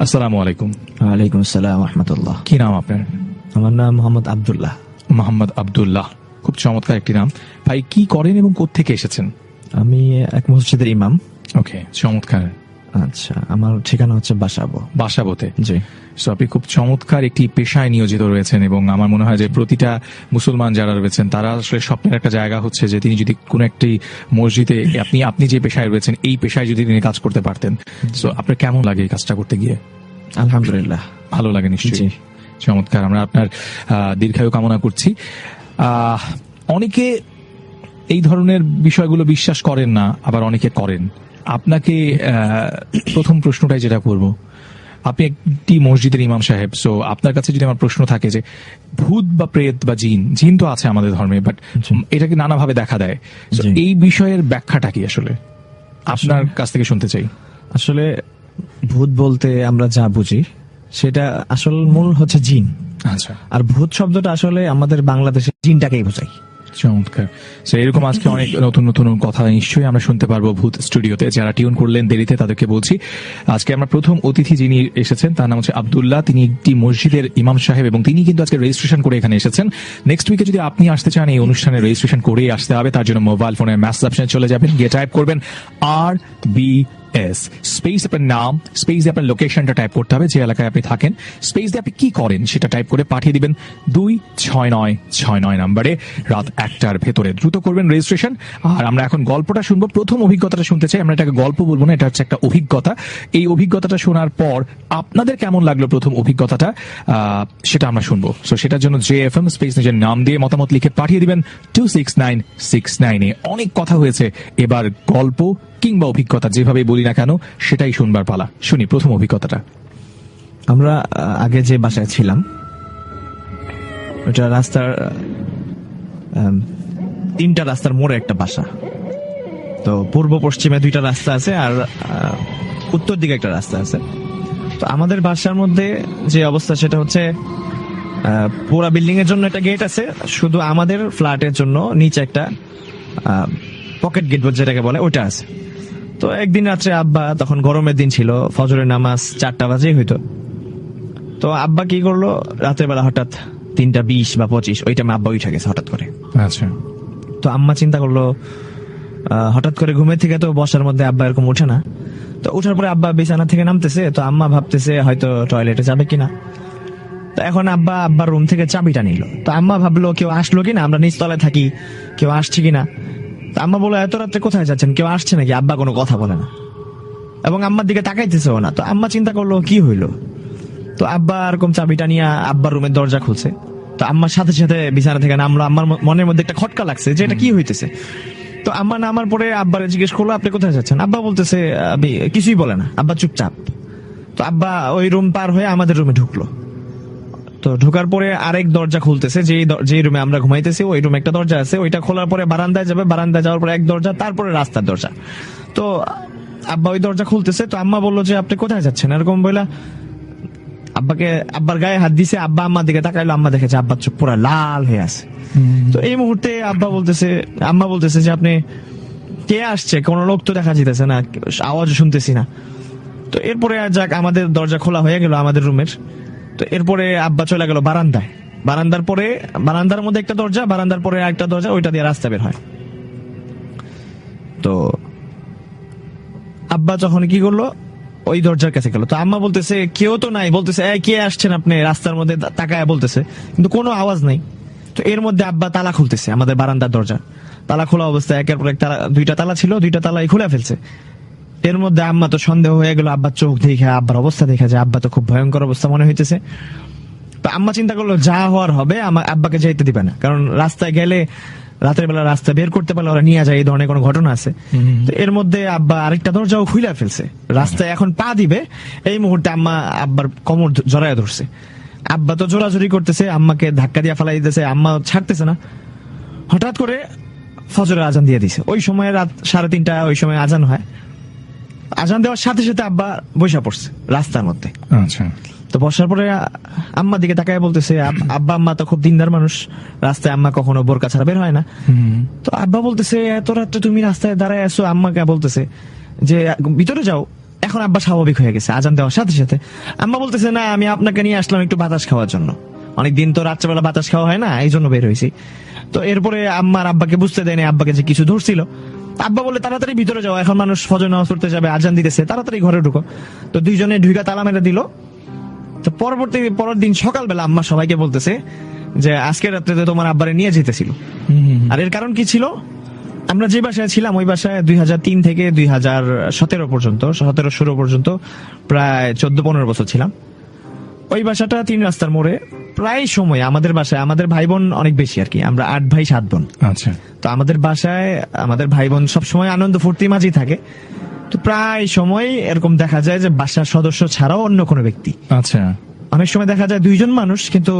আসসালামু আলাইকুম। ওয়ালাইকুম আসসালাম রাহমাতুল্লাহ। কি নাম আপনার? আমার নাম মোহাম্মদ আব্দুল্লাহ। মোহাম্মদ আব্দুল্লাহ, খুব চমৎকার একটি নাম। ভাই কি করেন এবং কোত্থেকে এসেছেন? আমি এক মসজিদের ইমাম। ওকে, চমৎকার। আচ্ছা, আমার ঠিকানা হচ্ছে বাসাবো। বাসাবোতে। জি। সো আপনি খুব চমৎকার একটি পেশায় নিয়োজিত রয়েছেন এবং আমার মনে হয় যে প্রতিটা মুসলমান যারা রয়েছেন তারা আসলে স্বপ্নের একটা জায়গা হচ্ছে যে তিনি যদি কোনো একটি মসজিদে আপনি যে পেশায় রয়েছেন এই পেশায় যদি তিনি কাজ করতে পারতেন। সো আপনার কেমন লাগে এই কাজটা করতে গিয়ে? আলহামদুলিল্লাহ, ভালো লাগে নিশ্চয়ই। জি। চমৎকার, আমরা আপনার দীর্ঘায়ু কামনা করছি। অনেকে এই ধরনের বিষয়গুলো বিশ্বাস করেন না, আবার অনেকে করেন। আপনাকে প্রথম প্রশ্নটাই যেটা করব, আপনি একটি মসজিদের ইমাম সাহেব, সো আপনার কাছে যদি আমার প্রশ্ন থাকে যে ভূত বা প্রেত বা জিন তো আছে আমাদের ধর্মে, বাট এটাকে নানাভাবে দেখা দেয়, এই বিষয়ের ব্যাখ্যাটা কি আসলে আপনার কাছ থেকে শুনতে চাই। আসলে ভূত বলতে আমরা যা বুঝি সেটা আসল মূল হচ্ছে জিন। আচ্ছা। আর ভূত শব্দটা আসলে আমাদের বাংলাদেশে জিনটাকেই বোঝায়। চমৎকার। এরকম আজকে অনেক নতুন নতুন কথা নিশ্চয়ই আমরা শুনতে পারবো ভূত স্টুডিওতে। যারা টিউন করলেন দেরিতে তাদেরকে বলছি, আজকে আমরা প্রথম অতিথি যিনি এসেছেন তার নাম হচ্ছে আব্দুল্লাহ। তিনি একটি মসজিদের ইমাম সাহেব এবং তিনি কিন্তু আজকে রেজিস্ট্রেশন করে এখানে এসেছেন। নেক্সট উইকে যদি আপনি আসতে চান এই অনুষ্ঠানে রেজিস্ট্রেশন করেই আসতে হবে। তার জন্য মোবাইল ফোনে মেসেজ অপশনে চলে যাবেন, গিয়ে টাইপ করবেন RBS, স্পেস আপনার নাম, স্পেস দিয়ে আপনার লোকেশনটা টাইপ করতে হবে, যে এলাকায় আপনি থাকেন, স্পেস দিয়ে আপনি কি করেন সেটা টাইপ করে পাঠিয়ে দিবেন 266969 নম্বরে রাত 1টার ভেতরে। দ্রুত করবেন রেজিস্ট্রেশন। আর আমরা এখন গল্পটা শুনবো, প্রথম অভিজ্ঞতাটা শুনতে চাই। আমরা এটাকে গল্প বলবো না, এটা হচ্ছে একটা অভিজ্ঞতা। এই অভিজ্ঞতাটা শোনার পর আপনাদের কেমন লাগলো প্রথম অভিজ্ঞতাটা, সেটা আমরা শুনবো। সো সেটার জন্য JFM স্পেস নিজের নাম দিয়ে মতামত লিখে পাঠিয়ে দিবেন 26969 এ। অনেক কথা হয়েছে, এবার গল্প কিংবা অভিজ্ঞতা যেভাবে বলি না কেন সেটাই শুনবার পালা। শুনি প্রথম অভিজ্ঞতাটা। আমরা আগে যে বাসায় ছিলাম ওটা রাস্তার তিনটা রাস্তার মোড়ে একটা বাসা। তো পূর্ব পশ্চিমে দুইটা রাস্তা আছে আর উত্তর দিকে একটা রাস্তা আছে। তো আমাদের বাসার মধ্যে যে অবস্থা সেটা হচ্ছে পুরা বিল্ডিং এর জন্য একটা গেট আছে, শুধু আমাদের ফ্ল্যাটের জন্য নিচে একটা পকেট গেট যেটাকে বলে ওইটা আছে। তো একদিন রাত্রে আব্বা, তখন গরমের দিন ছিল, ফজরের নামাজ 4টা বাজেই হইতো। তো আব্বা কি করলো, রাতের বেলা হঠাৎ 3:20 বা 25 ওই টাইমে আব্বা উঠে গেছে হঠাৎ করে। আচ্ছা। তো আম্মা চিন্তা করলো হঠাৎ করে ঘুমের থেকে তো বসার মধ্যে আব্বা এরকম ওঠে না। তো ওঠার পরে আব্বা বিছানা থেকে নামতেছে, তো আম্মা ভাবতেছে হয়তো টয়লেটে যাবে কিনা। তো এখন আব্বার রুম থেকে চাবিটা নিল। তো আম্মা ভাবলো কেউ আসলো কিনা, আমরা নিচতলায় থাকি, কেউ আসছে কিনা। তো আম্মা বললো এত রাত্রে কোথায় যাচ্ছেন, কেউ আসছে নাকি? আব্বা কোনো কথা বলে না এবং আম্মার দিকে তাকাইতেছেও না। তো আম্মা চিন্তা করলো কি হইলো। তো আব্বা এরকম চাবিটা নিয়ে আব্বার রুমের দরজা খুলছে। তো আম্মার সাথে সাথে বিছানা থেকে নামলো। আম্মার মনের মধ্যে একটা খটকা লাগছে যে এটা কি হইতেছে। তো আম্মা নামার পরে আব্বারে জিজ্ঞেস করলো আপনি কোথায় যাচ্ছেন। আব্বা বলতেছে আমি কিছুই বলে না, আব্বা চুপচাপ। তো আব্বা ওই রুম পার হয়ে আমাদের রুমে ঢুকলো। তো ঢোকার পরে আরেক দরজা খুলতেছে, যে রুমে আমরা ঘুমাইতেছি ওই রুমে একটা দরজা আছে, ওইটা খোলার পরে বারান্দায় যাবে, বারান্দায় যাওয়ার পরে এক দরজা, তারপরে রাস্তার দরজা। তো আব্বা ওই দরজা খুলতেছে। তো আম্মা বললো যে আপনি কোথায় যাচ্ছেন, এরকম বললা আব্বার গায়ে হাত দিছে। আব্বা আম্মার দিকে তাকাইলো, আম্মা দেখেছে আব্বার চোখ পুরা লাল হয়ে আছে। তো এই মুহূর্তে আম্মা বলতেছে যে আপনি কে আসছে, কোন লোক তো দেখা যেতেছে না, আওয়াজ শুনতেছি না। তো এরপরে যাক আমাদের দরজা খোলা হয়ে গেল আমাদের রুমের। তো এরপরে আব্বা চলে গেল বারান্দায়। বারান্দার মধ্যে একটা দরজা, বারান্দার পরে একটা দরজা, ওইটা দিয়ে রাস্তা বের হয়। তো আব্বা যখন কি করলো ওই দরজার কাছে গেল। তো আম্মা বলতেছে কেউ তো নাই, বলতেছে কে আসছেন আপনি, রাস্তার মধ্যে তাকায় বলতেছে, কিন্তু কোনো আওয়াজ নাই। তো এর মধ্যে আব্বা তালা খুলতেছে আমাদের বারান্দার দরজা। তালা খোলা অবস্থায় একের পর এক দুইটা তালা ছিল, দুইটা তালাই খুলে ফেলছে। এর মধ্যে আম্মা তো সন্দেহ হয়ে গেল, আব্বার চোখ দেখে, আব্বার অবস্থা দেখে যে আব্বা তো খুব ভয়ঙ্কর অবস্থা মনে হইতেছে। তো আম্মা চিন্তা করলো যা হওয়ার হবে, আব্বাকে যাইতে দিবে না, কারণ রাস্তায় গেলে রাতের বেলা রাস্তা বের করতে পারলে ওরা নিয়ে যায়, এই ধরনের কোনো ঘটনা আছে। তো এর মধ্যে আব্বা আরেকটা দরজাও খুলে ফেলছে, রাস্তায় এখন পা দিবে এই মুহূর্তে আম্মা আব্বার কোমর জড়ায় ধরছে। আব্বা তো জোরাজোরি করতেছে, আম্মাকে ধাক্কা দিয়ে ফালাই দিতেছে, আম্মা ছাড়তেছে না। হঠাৎ করে ফজরের আজান দিয়ে দিছে। ওই সময় রাত 3:30 ওই সময় আজান হয়। আজান দেওয়ার সাথে সাথে আব্বা বসে পড়ছে রাস্তার মধ্যে। আচ্ছা। তো বসার পরে আম্মার দিকে তাকায় বলতেছে, আব্বা আম্মা তো খুব দিনদার মানুষ, রাস্তায় আম্মা কখনো বোরকা ছাড়া বের হয় না। তো আব্বা বলতেছে এত রাত্রে তুমি রাস্তায় দাঁড়ায় আছো, আম্মাকে বলতেছে যে ভিতরে যাও, এখন আব্বা স্বাভাবিক হয়ে গেছে আজান দেওয়ার সাথে সাথে। আম্মা বলতেছে না আমি আপনাকে নিয়ে আসলাম একটু বাতাস খাওয়ার জন্য, অনেকদিন তো রাত্রেবেলা বাতাস খাওয়া হয় না, এই জন্য বের হয়েছি। তো এরপরে আম্মার আব্বাকে বুঝতে দেয়নি আব্বাকে যে কিছু ধরছিল। আব্বা বলে তাড়াতাড়ি ভিতরে যাও, এখন মানুষ ফজর নামাজ পড়তে যাবে, আজান দিতেছে, তাড়াতাড়ি ঘরে ঢুকো। তো দুইজনে ঢুকা তালা মেরে দিল। তো পরের দিন সকালবেলা আম্মা সবাইকে বলতেছে যে আজকে রাত্রে তো তোমার আব্বারে নিয়ে যেতেছিল। আর এর কারণ কি ছিল, আমরা যে বাসায় ছিলাম ওই বাসায় 2003 থেকে 2017 পর্যন্ত 17-16 পর্যন্ত প্রায় 14-15 বছর ছিলাম। ওই বাসাটা 3 রাস্তার মোড়ে। প্রায় সময় আমাদের বাসায়, আমাদের ভাই বোন অনেক বেশি আর কি, আমরা 8 ভাই 7 বোন। আচ্ছা, তো আমাদের বাসায় আমাদের ভাই বোন সবসময় আনন্দ ফুর্তি মাঝেই থাকে। তো প্রায় সময় এরকম দেখা যায় যে বাসার সদস্য ছাড়াও অন্য কোনো ব্যক্তি, আচ্ছা, অনেক সময় দেখা যায় 2 জন মানুষ কিন্তু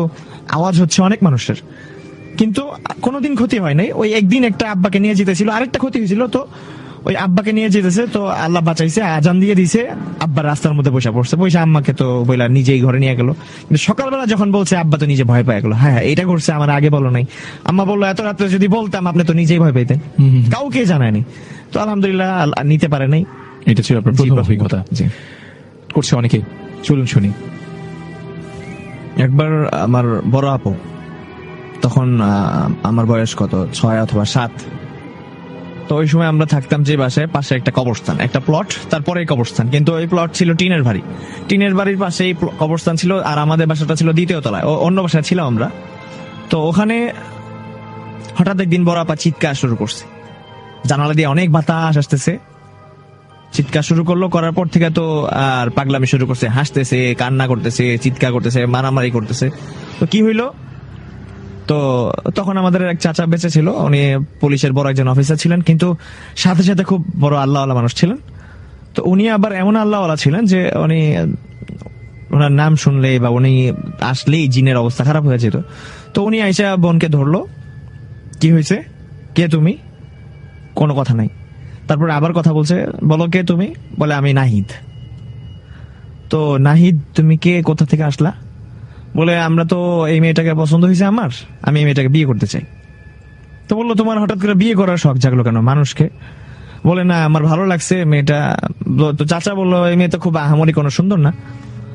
আওয়াজ হচ্ছে অনেক মানুষের, কিন্তু কোনোদিন ক্ষতি হয় নাই। ওই একদিন একটা আব্বাকে নিয়ে যেতেছিল, আরেকটা ক্ষতি হয়েছিল। তো ওই আব্বাকে নিয়ে যেতেছে, তো আল্লাহ বাঁচাইছে, আজান দিয়ে দিছে, আব্বা রাস্তার মধ্যে বসে পড়ছে। বসে আম্মাকে তো বইলা নিজেই ঘরে নিয়ে গেল। কিন্তু সকালবেলা যখন বলছে আব্বা তো নিজে ভয় পেয়ে গেল, হ্যাঁ এটা করছে আমার আগে বলো নাই। আম্মা বললো এত রাত্রে যদি বলতাম আপনি তো নিজেই ভয় পেতেন, কাউকে জানায়নি। তো আলহামদুলিল্লাহ নিতে পারে নাই। এটা ছিল আপনার প্রথম অভিজ্ঞতা। জি, করছে অনেকে, চলুন শুনি। একবার আমার বড় আপু, তখন আমার বয়স কত 6 অথবা 7। তো ওই সময় আমরা থাকতাম যে বাসায়, পাশে একটা কবরস্থান, একটা প্লট, তারপরে কবরস্থান। কিন্তু ওই প্লট ছিল টিনের বাড়ি, টিনের বাড়ির পাশেই কবরস্থান ছিল। আর আমাদের বাসাটা ছিল 2য় তলায়, অন্য বাসায় ছিলাম আমরা। তো ওখানে হঠাৎ একদিন বড় আপা চিৎকার শুরু করছে, জানালা দিয়ে অনেক বাতাস আসতেছে। চিৎকার শুরু করলো, করার পর থেকে তো আর পাগলামি শুরু করছে, হাসতেছে, কান্না করতেছে, চিৎকার করতেছে, মারামারি করতেছে। তো কি হইলো, তো তখন আমাদের এক চাচা বেঁচে ছিল, উনি পুলিশের বড় একজন অফিসার ছিলেন, কিন্তু সাথে সাথে খুব বড় আল্লাহওয়ালা মানুষ ছিলেন। তো উনি আবার এমন আল্লাহওয়ালা ছিলেন যে উনি, ওনার নাম শুনলে বা উনি আসলেই জিনের অবস্থা খারাপ হয়ে যেত। তো উনি আইসা বোনকে ধরলো, কি হয়েছে, কে তুমি, কোনো কথা নাই। তারপরে আবার কথা বলছে, বলো কে তুমি, বলে আমি নাহিদ। তো নাহিদ তুমি কে, কোথা থেকে আসলা, বলে আমরা তো এই মেয়েটাকে পছন্দ হয়েছে আমার, আমি এই মেয়েটাকে বিয়ে করতে চাই। তো বললো তোমার হঠাৎ করে বিয়ে করার শখ জাগলো কেন মানুষকে, বলে না আমার ভালো লাগছে মেয়েটা। তো চাচা বললো এই মেয়ে তো খুব আহামরি কোনো সুন্দর না।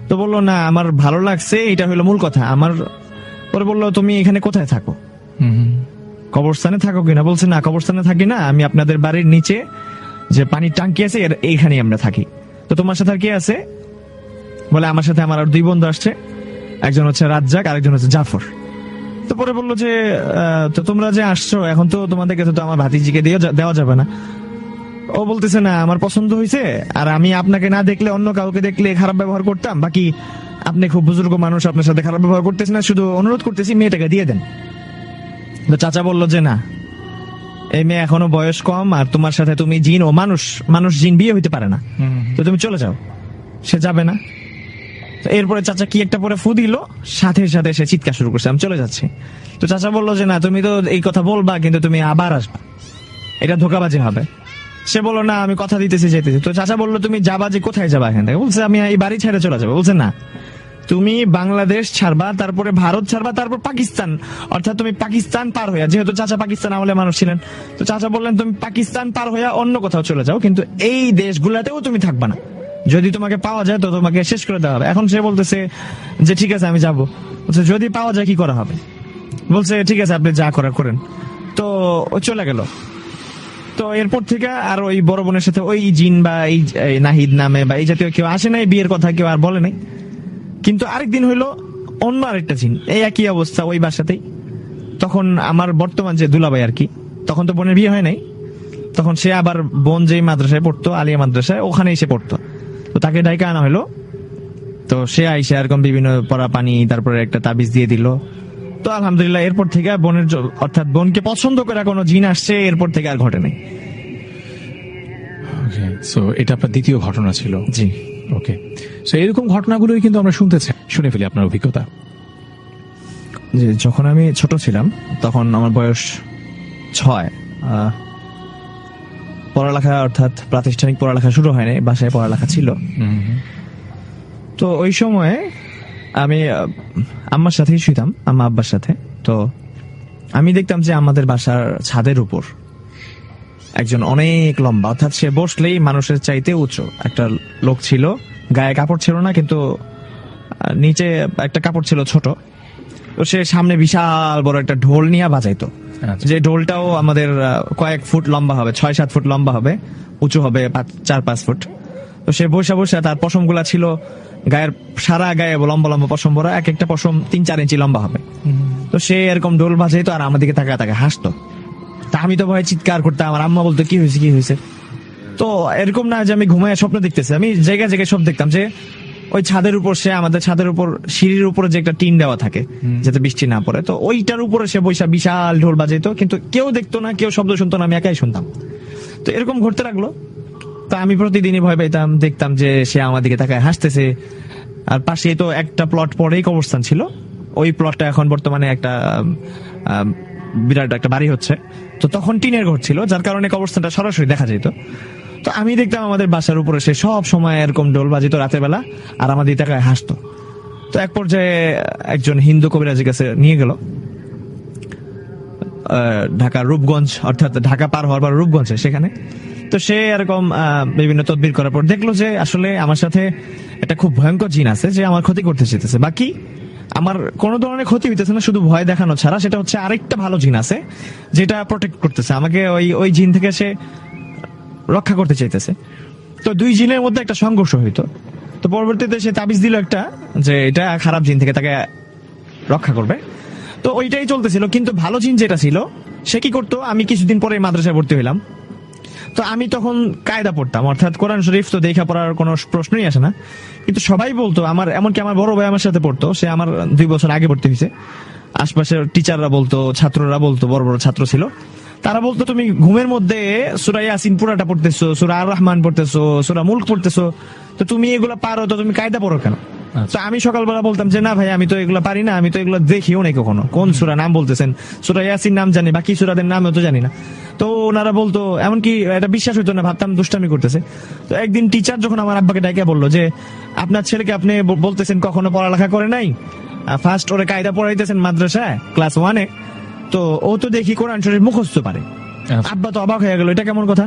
তো বললো না আমার ভালো লাগছে, এটা হলো মূল কথা আমার। পরে বললো তুমি এখানে কোথায় থাকো, কবরস্থানে থাকো কিনা, বলছে না কবরস্থানে থাকি না, আমি আপনাদের বাড়ির নিচে যে পানির টাঙ্কি আছে এইখানেই আমরা থাকি। তো তোমার সাথে আর কে আছে, বলে আমার সাথে আমার আর 2 বন্ধু আসছে, একজন হচ্ছে রাজ্জাক, আরেকজন হচ্ছে জাফর। তো পরে বললো যে তো তোমরা যে আসছো এখন তো তোমাদেরকে তো আমার ভাতিজিকে দেওয়া যাবে না। ও বলতেছে না আমার পছন্দ হয়েছে, আর আমি আপনাকে না দেখলে অন্য কাউকে দেখলে খারাপ ব্যবহার করতাম, বাকি আপনি খুব বুজুর্গ মানুষ, আপনার সাথে খারাপ ব্যবহার করতেছি না, শুধু অনুরোধ করতেছি মেয়েটাকে দিয়ে দেন। তো চাচা বললো যে না এই মেয়ে এখনো বয়স কম, আর তোমার সাথে তুমি জিন ও মানুষ জিন বিয়ে হইতে পারে না, তো তুমি চলে যাও। সে যাবে না। এরপরে চাচা কি একটা পরে ফু দিল, সাথে সাথে সে চিৎকার শুরু করছে আমি চলে যাচ্ছি। তো চাচা বললো যে না তুমি তো এই কথা বলবা, কিন্তু তুমি আবার আসবা, এটা ধোকাবাজি হবে। সে বললো না আমি কথা দিতেছি যেতেছি। তো চাচা বললো তুমি যাবা, যে কোথায় যাবা এখান থেকে, বলছে আমি এই বাড়ি ছেড়ে চলে যাবো। বলছে না তুমি বাংলাদেশ ছাড়বা, তারপরে ভারত ছাড়বা, তারপর পাকিস্তান, অর্থাৎ তুমি পাকিস্তান পার হইয়া, যেহেতু চাচা পাকিস্তান আমলে মানুষ ছিলেন, তো চাচা বললেন তুমি পাকিস্তান পার হইয়া অন্য কোথাও চলে যাও, কিন্তু এই দেশগুলাতেও তুমি থাকবা না, যদি তোমাকে পাওয়া যায় তো তোমাকে শেষ করে দেওয়া হবে। এখন সে বলতেছে যে ঠিক আছে আমি যাবো। বলছে যদি পাওয়া যায় কি করা হবে, বলছে ঠিক আছে আপনি যা করার করেন। তো ও চলে গেল। তো এরপর থেকে আর ওই বড় বোনের সাথে ওই জিন বা এই নাহিদ নামে বা এই জাতীয় কেউ আসে নাই, বিয়ের কথা কেউ আর বলে নাই। কিন্তু আরেকদিন হইলো অন্য আরেকটা জিন, এই একই অবস্থা ওই বাসাতেই। তখন আমার বর্তমান যে দুলাভাই আর কি, তখন তো বোনের বিয়ে হয় নাই, তখন সে আবার বোন যেই মাদ্রাসায় পড়তো, আলিয়া মাদ্রাসায়, ওখানে এসে পড়তো। তো তাকে ডাইকা আনা হলো। তো সে আইসে এরকম বিভিন্ন পরা পানি, তারপরে একটা তাবিজ দিয়ে দিল। তো আলহামদুলিল্লাহ এরপর থেকে বোনের অর্থাৎ বোনকে পছন্দ করে কোনো জিন আসছে এরপর থেকে আর ঘটে নাই। সো এটা আপনার দ্বিতীয় ঘটনা ছিল। জি, ওকে। সো এরকম ঘটনাগুলোই কিন্তু আমরা শুনে ফেলি আপনার অভিজ্ঞতা। যে যখন আমি ছোট ছিলাম তখন আমার বয়স 6, পড়ালেখা অর্থাৎ প্রাতিষ্ঠানিক পড়ালেখা শুরু হয়নি, বাসায় পড়ালেখা ছিল। তো ওই সময়ে আমি আম্মার সাথেই শুইতাম, আম্মা আব্বার সাথে। তো আমি দেখতাম যে আমাদের বাসার ছাদের উপর একজন অনেক লম্বা, অর্থাৎ সে বসলেই মানুষের চাইতে উঁচু একটা লোক ছিল। গায়ে কাপড় ছিল না, কিন্তু নিচে একটা কাপড় ছিল ছোট। তো সে সামনে বিশাল বড় একটা ঢোল নিয়ে বাজাইতো, আচ্ছা। যে ঢোলটাও আমাদের কয়েক ফুট লম্বা হবে, 6-7 ফুট লম্বা হবে, উঁচু হবে 4-5 ফুট। তো সে বসে বসে, তার পশম গুলা ছিল গায়ের, সারা গায়ে লম্বা লম্বা পশম ভরা, এক একটা পশম 3-4 ইঞ্চি লম্বা হবে। তো সে এরকম ঢোল বাজাইতো আর আমার দিকে তাকায় তাকায় হাসতো। তা আমি তো ভয়ে চিৎকার করতাম, আমার আম্মা বলতো কি হয়েছে কি হয়েছে। তো এরকম না যে আমি ঘুমায় স্বপ্ন দেখতেছি, আমি জায়গায় জায়গায় সব দেখতাম যে ওই ছাদের উপর, সে আমাদের ছাদের উপর সিঁড়ির উপরে যে একটা টিন দেওয়া থাকে যাতে বৃষ্টি না পড়ে, তো ওইটার উপরে সে বৈশা বিশাল ঢোল বাজাইতো, কিন্তু কেউ দেখতো না, কেউ শব্দ শুনতো না, আমি একাই শুনতাম। তো এরকম ঘটতে লাগলো। তা আমি প্রতিদিনই ভয় পাইতাম, দেখতাম যে সে আমার দিকে তাকায় হাসতেছে। আর পাশেই তো একটা প্লট পরেই কবরস্থান ছিল, ওই প্লটটা এখন বর্তমানে একটা বিরাট একটা বাড়ি হচ্ছে। তো তখন টিনের ঘর ছিল, যার কারণে কবরস্থানটা সরাসরি দেখা যেত। তো আমি দেখতাম আমাদের বাসার উপরে সে সব সময় এরকম ঢোল বাজিত রাতের বেলা, আর আমাদের তাকায় হাসতো। তো এক পর্যায়ে একজন হিন্দু কবিরাজের কাছে নিয়ে গেল, ঢাকার রূপগঞ্জ, অর্থাৎ ঢাকা পার হওয়ার পর রূপগঞ্জে, সেখানে। তো সে এরকম বিভিন্ন তদবির করার পর দেখলো যে আসলে আমার সাথে একটা খুব ভয়ঙ্কর জিন আছে, যে আমার ক্ষতি করতে চাইতেছে। বাকি আমার কোনো ধরনের ক্ষতি হইতেছে না, শুধু ভয় দেখানো ছাড়া। সেটা হচ্ছে আরেকটা ভালো জিন আছে যেটা প্রোটেক্ট করতেছে আমাকে, ওই জিন থেকে সে রক্ষা করতে চাইতেছে। তো দুই জিনের মধ্যে একটা সংঘর্ষ হইতো। তো পরবর্তীতে সে তাবিজ দিল একটা, যে এটা খারাপ জিন থেকে তাকে রক্ষা করবে। তো ওইটাই চলতেছিল। কিন্তু ভালো জিন যেটা ছিল সে কি করতো, আমি কিছুদিন পরে মাদ্রাসায় ভর্তি হইলাম। তো আমি তখন কায়দা পড়তাম, অর্থাৎ কোরআন শরীফ তো দেখা পড়ার কোনো প্রশ্নই আসে না। কিন্তু সবাই বলতো, আমার এমনকি আমার বড় ভাই আমার সাথে পড়তো, সে আমার 2 বছর আগে ভর্তি হয়েছে। আশপাশের টিচাররা বলতো, ছাত্ররা বলতো, বড় বড় ছাত্র ছিল, তারা বলতো তুমি ঘুমের মধ্যে সূরা ইয়াসিন পুরাটা পড়তেছো, সূরা আর রহমান পড়তেছো, সূরা মুলক পড়তেছো, তো তুমি এগুলা পারো, তো তুমি কায়দা পড়ো কেন? তো আমি সকালবেলা বলতাম যে না ভাই, আমি তো এগুলো পারি না, আমি তো এগুলো দেখিও নাই কখনো। কোন সূরা নাম বলতেছেন? সূরা ইয়াসিন নাম জানি, বাকি সূরাদের নামও তো জানি না। তো ওনারা বলতো, এমনকি এটা বিশ্বাস হইতো না, ভাবতাম দুষ্টামি করতেছে। তো একদিন টিচার যখন আমার আব্বাকে ডাকে বললো যে আপনার ছেলেকে আপনি বলতেছেন কখনো পড়ালেখা করে নাই, ফার্স্ট ওরে কায়দা পড়াইতেছেন মাদ্রাসায় ক্লাস 1-এ, তো ও তো দেখি কোরআন শরীফ মুখস্থ পারে। আব্বা তো অবাক হয়ে গেল, এটা কেমন কথা?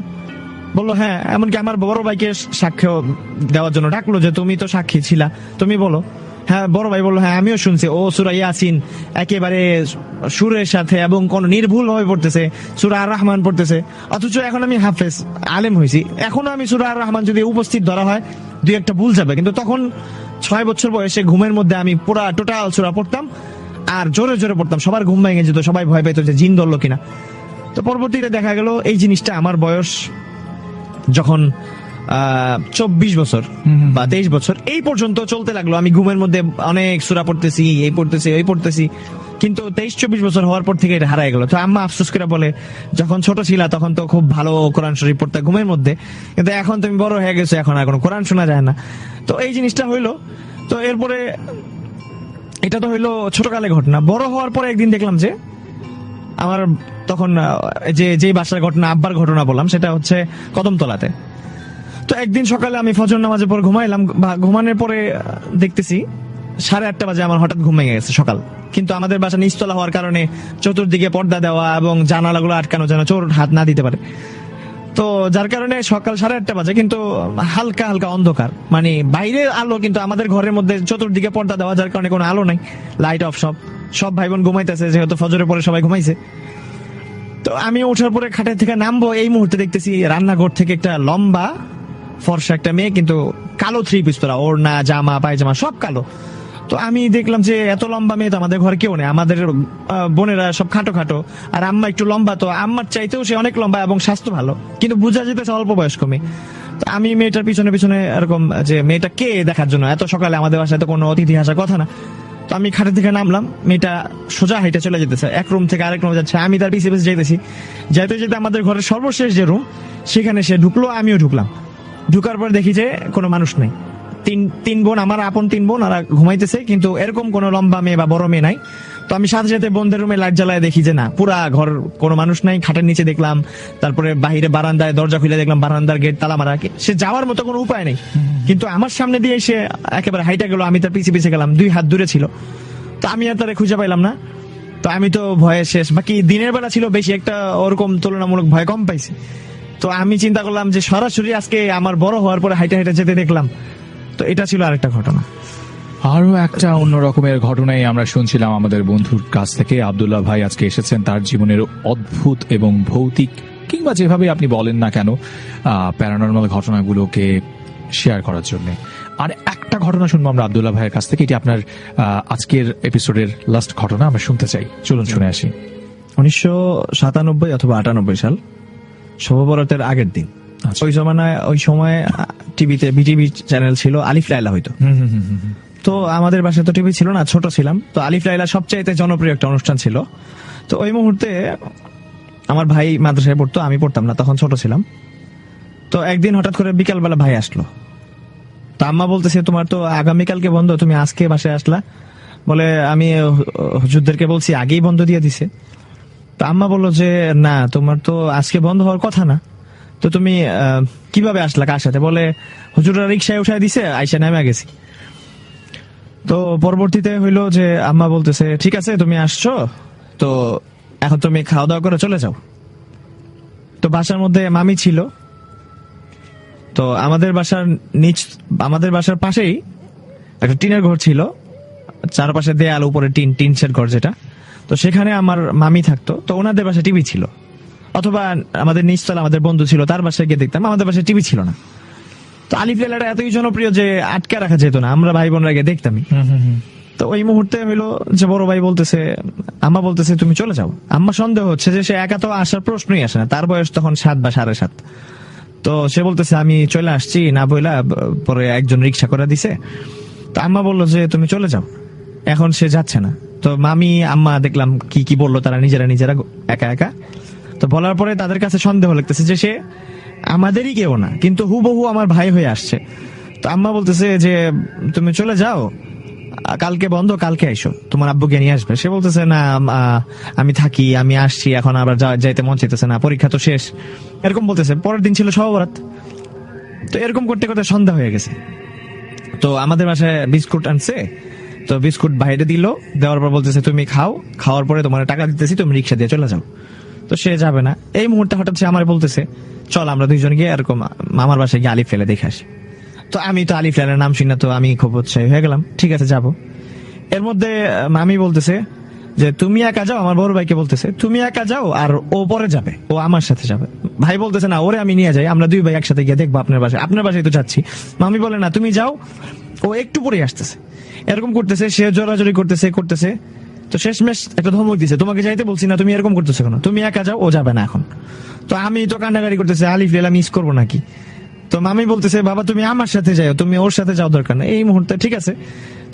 বললো হ্যাঁ, এমনকি আমার বড় ভাইকে সাক্ষ্য দেওয়ার জন্য ডাকলো, যে তুমি তো সাক্ষী ছিলা, তুমি বলো। হ্যাঁ, বড় ভাই বললো হ্যাঁ আমিও শুনছি, ও সূরা ইয়াসিন একেবারে সুরের সাথে এবং কোন নির্ভুল ভাবে পড়তেছে, সূরা আর রহমান পড়তেছে। অথচ এখন আমি হাফেজ আলেম হয়েছি, এখনো আমি সূরা আর রহমান যদি উপস্থিত ধরা হয় 2-1টা ভুল যাবে, কিন্তু তখন 6 বছর বয়সে ঘুমের মধ্যে আমি পুরা টোটাল সূরা পড়তাম, আর জোরে জোরে পড়তাম। সবার ঘুম ভেঙে যেত, সবাই ভয় পেত যে জিন ধরলো কিনা। তো পরবর্তীতে দেখা গেল এই জিনিসটা আমার বয়স যখন 24 বছর বা 23 বছর এই পর্যন্ত চলতে লাগলো। আমি ঘুমের মধ্যে অনেক সূরা পড়তেছি, এই পড়তেছি ওই পড়তেছি, কিন্তু 23-24 বছর হওয়ার পর থেকে এটা হারায় গেল। তো আম্মা আফসোস করে বলে, যখন ছোট ছিলা তখন তো খুব ভালো কোরআন শরীফ পড়তে ঘুমের মধ্যে, কিন্তু এখন তুমি বড় হয়ে গেছো, এখন আর কোনো কোরআন শোনা যায় না। তো এই জিনিসটা হইলো। তো এরপরে এটা তো হইলো ছোটকালে ঘটনা। বড় হওয়ার পরে একদিন দেখলাম যে আমার তখন যে বাসার ঘটনা, আব্বার ঘটনা বললাম, সেটা হচ্ছে কদমতলাতে। তো একদিন সকালে আমি ফজর নামাজের পর ঘুমাইলাম, ঘুমানোর পরে দেখতেছি 8:30 বাজে আমার হঠাৎ ঘুম ভেঙে গেছে সকাল। কিন্তু আমাদের বাসা নিচতলা হওয়ার কারণে চতুর্দিকে পর্দা দেওয়া এবং জানালাগুলো আটকানো যেন চোর হাত না দিতে পারে। তো যার কারণে সকাল 8:30 বাজে, কিন্তু হালকা হালকা অন্ধকার, মানে বাইরে আলো কিন্তু আমাদের ঘরের মধ্যে চতুর্দিকে পর্দা দেওয়া, যার কারণে কোনো আলো নাই, লাইট অফ। সব ভাই বোন ঘুমাইতেছে, যেহেতু ফজরের পরে সবাই ঘুমাইছে। তো আমি ওঠার পরে খাটের থেকে নামবো, এই মুহূর্তে দেখতেছি রান্নাঘর থেকে একটা লম্বা ফর্সা একটা মেয়ে, কিন্তু কালো 3 পিস পরা, ওড়না জামা পায়জামা সব কালো। তো আমি দেখলাম যে এত লম্বা মেয়ে তো আমাদের ঘরে কেউ নেই, আমাদের বোনেরা সব খাটো খাটো, আর আম্মা একটু লম্বা। তো আম্মার চাইতেও সে অনেক লম্বা এবং স্বাস্থ্য ভালো, কিন্তু বোঝা যেতেছে অল্প বয়স্ক মেয়ে। তো আমি মেয়েটার পিছনে পিছনে এরকম, যে মেয়েটা কে দেখার জন্য, এত সকালে আমাদের বাসায় তো কোনো অতিথি আসার কথা না। তো আমি খাটের থেকে নামলাম, মেয়েটা সোজা হেঁটে চলে যেতেছে, এক রুম থেকে আরেক রুমে যাচ্ছে, আমি তার পিছিয়ে পিছিয়ে যেতেছি। যেতে যেতে আমাদের ঘরের সর্বশেষ যে রুম, সেখানে সে ঢুকলো, আমিও ঢুকলাম। ঢুকার পর দেখি যে কোনো মানুষ নেই। তিন বোন, আমার আপন 3 বোন, ওরা ঘুমাইতেছে, কিন্তু এরকম কোনো লম্বা মেয়ে বা বড় মেয়ে নাই। তো আমি সাথে সাথে বোনদের রুমে লাইট জ্বালায় দেখি যে না, পুরা ঘর কোনো মানুষ নাই। খাটের নিচে দেখলাম, তারপরে বাহিরে বারান্দায় দরজা খুলে দেখলাম বারান্দার গেট তালা মারা, সে যাওয়ার মতো কোনো উপায় নেই। কিন্তু আমার সামনে দিয়ে সে একেবারে হাইটা গেল, আমি তার পিছিয়ে পিছিয়ে গেলাম, 2 হাত দূরে ছিল। তো আমি আর তারে খুঁজে পাইলাম না। তো আমি তো ভয়ে শেষ। বাকি দিনের বেলা ছিল বেশি একটা, ওরকম তুলনামূলক ভয় কম পাইছি। তো আমি চিন্তা করলাম যে সরাসরি আজকে আমার বড় হওয়ার পরে হাইটে হাইটে যেতে দেখলাম। তো এটা ছিল আরেকটা ঘটনা। আরো একটা অন্য রকমের ঘটনাই আমরা শুনছিলাম আমাদের বন্ধুর কাছ থেকে। আব্দুল্লাহ ভাই আজকে এসেছেন তার জীবনের অদ্ভুত এবং ভৌতিক কিংবা যেভাবে আপনি বলেন না কেন প্যারানর্মাল ঘটনাগুলোকে শেয়ার করার জন্য। আর একটা ঘটনা শুনবো আমরা আব্দুল্লাহ ভাইয়ের কাছ থেকে, এটি আপনার আজকের এপিসোডের লাস্ট ঘটনা আমরা শুনতে চাই। চলুন শুনে আসি। 1997 অথবা 98 সাল, শব বরাতের আগের দিন। আচ্ছা। ওই সময় টিভিতে বিটিভি চ্যানেল ছিল, আলিফ লায়লা হইতো। তো আমাদের বাসায় তো টিভি ছিল না, ছোট ছিলাম, তো আলিফ লায়লা সবচাইতে জনপ্রিয় একটা অনুষ্ঠান ছিল। তো ওই মুহূর্তে আমার ভাই মাদ্রাসায় পড়তো, আমি পড়তাম না, তখন ছোট ছিলাম। তো একদিন হঠাৎ করে বিকালবেলা ভাই আসলো। তো আম্মা বলতেছে তোমার তো আগামীকালকে বন্ধ, তুমি আজকে বাসায় আসলা? বলে আমি হুজুরদেরকে বলছি আগেই বন্ধ দিয়ে দিছে। তো আম্মা বললো যে না, তোমার তো আজকে বন্ধ হওয়ার কথা না, তো তুমি কিভাবে আসলা, কার সাথে? বলে হুজুররা রিক্সায় উঠাই দিছে, আইসা নেমে গেছি। তো পরবর্তীতে হইলো যে আম্মা বলতেছে ঠিক আছে তুমি আসছো, তো এখন তুমি খাওয়া দাওয়া করে চলে যাও। তো বাসার মধ্যে মামি ছিল। তো আমাদের বাসার পাশেই একটা টিনের ঘর ছিল, চারপাশে দেয়াল, উপরে টিন শেড ঘর যেটা। তো সেখানে আমার মামি থাকতো। তো ওনাদের বাসায় টিভি ছিল, অথবা আমাদের নিচতলা আমাদের বন্ধু ছিল, তার বাসায় গিয়ে দেখতাম। আমাদের বাসায় টিভি ছিল না। তো আলিফ লায়লাটা এতই জনপ্রিয় যে আটকে রাখা যেত না, আমরা ভাই বোনরা গিয়ে দেখতামই। তো ওই মুহূর্তে হইলো যে বড় ভাই বলতেছে, আম্মা বলতেছে তুমি চলে যাও। আম্মা সন্দেহ হচ্ছে যে সে একা তো আসার প্রশ্নই আসে না, তার বয়স তখন 7 বা 7.5। তো সে বলতেছে আমি চলে আসছি না বইলা, পরে একজন রিক্সা করে দিছে। তো আম্মা বললো যে তুমি চলে যাও, এখন সে যাচ্ছে না। তো মামি আম্মা দেখলাম কি বললো, তারা নিজেরা একা একা। তো বলার পরে তাদের কাছে সন্দেহ লাগতেছে যে সে আমাদেরই কেউ না, কিন্তু হুবহু আমার ভাই হয়ে আসছে। তো আম্মা বলতেছে যে তুমি চলে যাও, কালকে বন্ধ, কালকে আইসো, তোমার আব্বুকে নিয়ে আসবে। সে বলতেছে না আমি থাকি, আমি আসছি, এখন আবার যাইতে মন চাইতেছে না, পরীক্ষা তো শেষ, এরকম বলতেছে। পরের দিন ছিল শবে বরাত। তো এরকম করতে করতে সন্ধ্যা হয়ে গেছে। তো আমাদের বাসায় বিস্কুট আনছে, তো বিস্কুট বাইরে দিল, দেওয়ার পর বলতেছে তুমি খাওয়ার পরে তোমার টাকা দিতেছি, তুমি রিক্সা দিয়ে চলে যাও। তো সে যাবে না। এই মুহূর্তে হঠাৎ সে আমার বলতেছে চল আমরা দুইজন গিয়ে এরকম মামার বাসায় গিয়ে আলিফ লায়লা দেখে আসি। তো আমি তো আলিফ লায়লার নাম শুনি না, তো আমি খুব উৎসাহী হয়ে গেলাম, ঠিক আছে যাব। এর মধ্যে মামি বলতেছে যে তুমি একা যাও, আমার বড় ভাইকে বলতেছে তুমি একা যাও, আর ও পরে যাবে, ও আমার সাথে যাবে। ভাই বলতেছে না, ওরে আমি নিয়ে যাই, আমরা দুই ভাই একসাথে গিয়ে দেখবো আপনার বাসায় তো যাচ্ছি। মামি বলে না তুমি যাও, ও একটু পরে আসতেছে। এরকম করতেছে, সে জোরাজোরি করতেছে। তো শেষমেশ একটা ধমক দিছে, তোমাকে যাইতে বলছি না, তুমি এরকম করতেছো কেন, তুমি একা যাও, ও যাবে না এখন। তো আমি তো কান্নাকাটি করতেছে, আলিফ লায়লা মিস করবো নাকি। তো মামি বলতেছে বাবা তুমি আমার সাথে যাও, তুমি ওর সাথে যাও দরকার না। এই মুহূর্তে ঠিক আছে।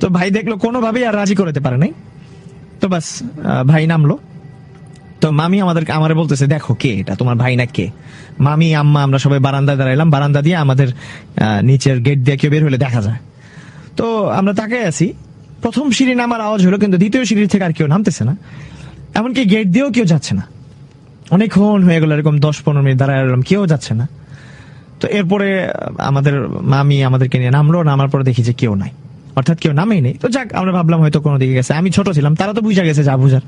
তো ভাই দেখলো কোনোভাবেই আর রাজি করতে পারে নাই। তো বাস ভাই নামলো। তো মামি আমারে বলতেছে দেখো কে এটা, তোমার ভাই না কে? মামি আম্মা আমরা সবাই বারান্দায় দাঁড়াইলাম, বারান্দা দিয়ে আমাদের নিচের গেট দিয়ে কেউ বের হলে দেখা যায়। তো আমরা তাকাই আছি, প্রথম সিঁড়ি নামার আওয়াজ হলো, কিন্তু দ্বিতীয় সিঁড়ি থেকে আর কেউ নামতেছে না, এমনকি গেট দিয়েও কেউ যাচ্ছে না। অনেকক্ষণ হয়ে গেল, এরকম 10-15 মিনিট দাঁড়ায় রইলাম, কেউ যাচ্ছে না। তো এরপরে আমাদের মামি আমাদেরকে নিয়ে নামলো, নামার পরে দেখি যে কেউ নাই, অর্থাৎ কেউ নামেই নেই। তো যাক, আমরা ভাবলাম হয়তো কোনো দিকে গেছে, আমি ছোট ছিলাম, তারা তো বুঝা গেছে যা বুঝার।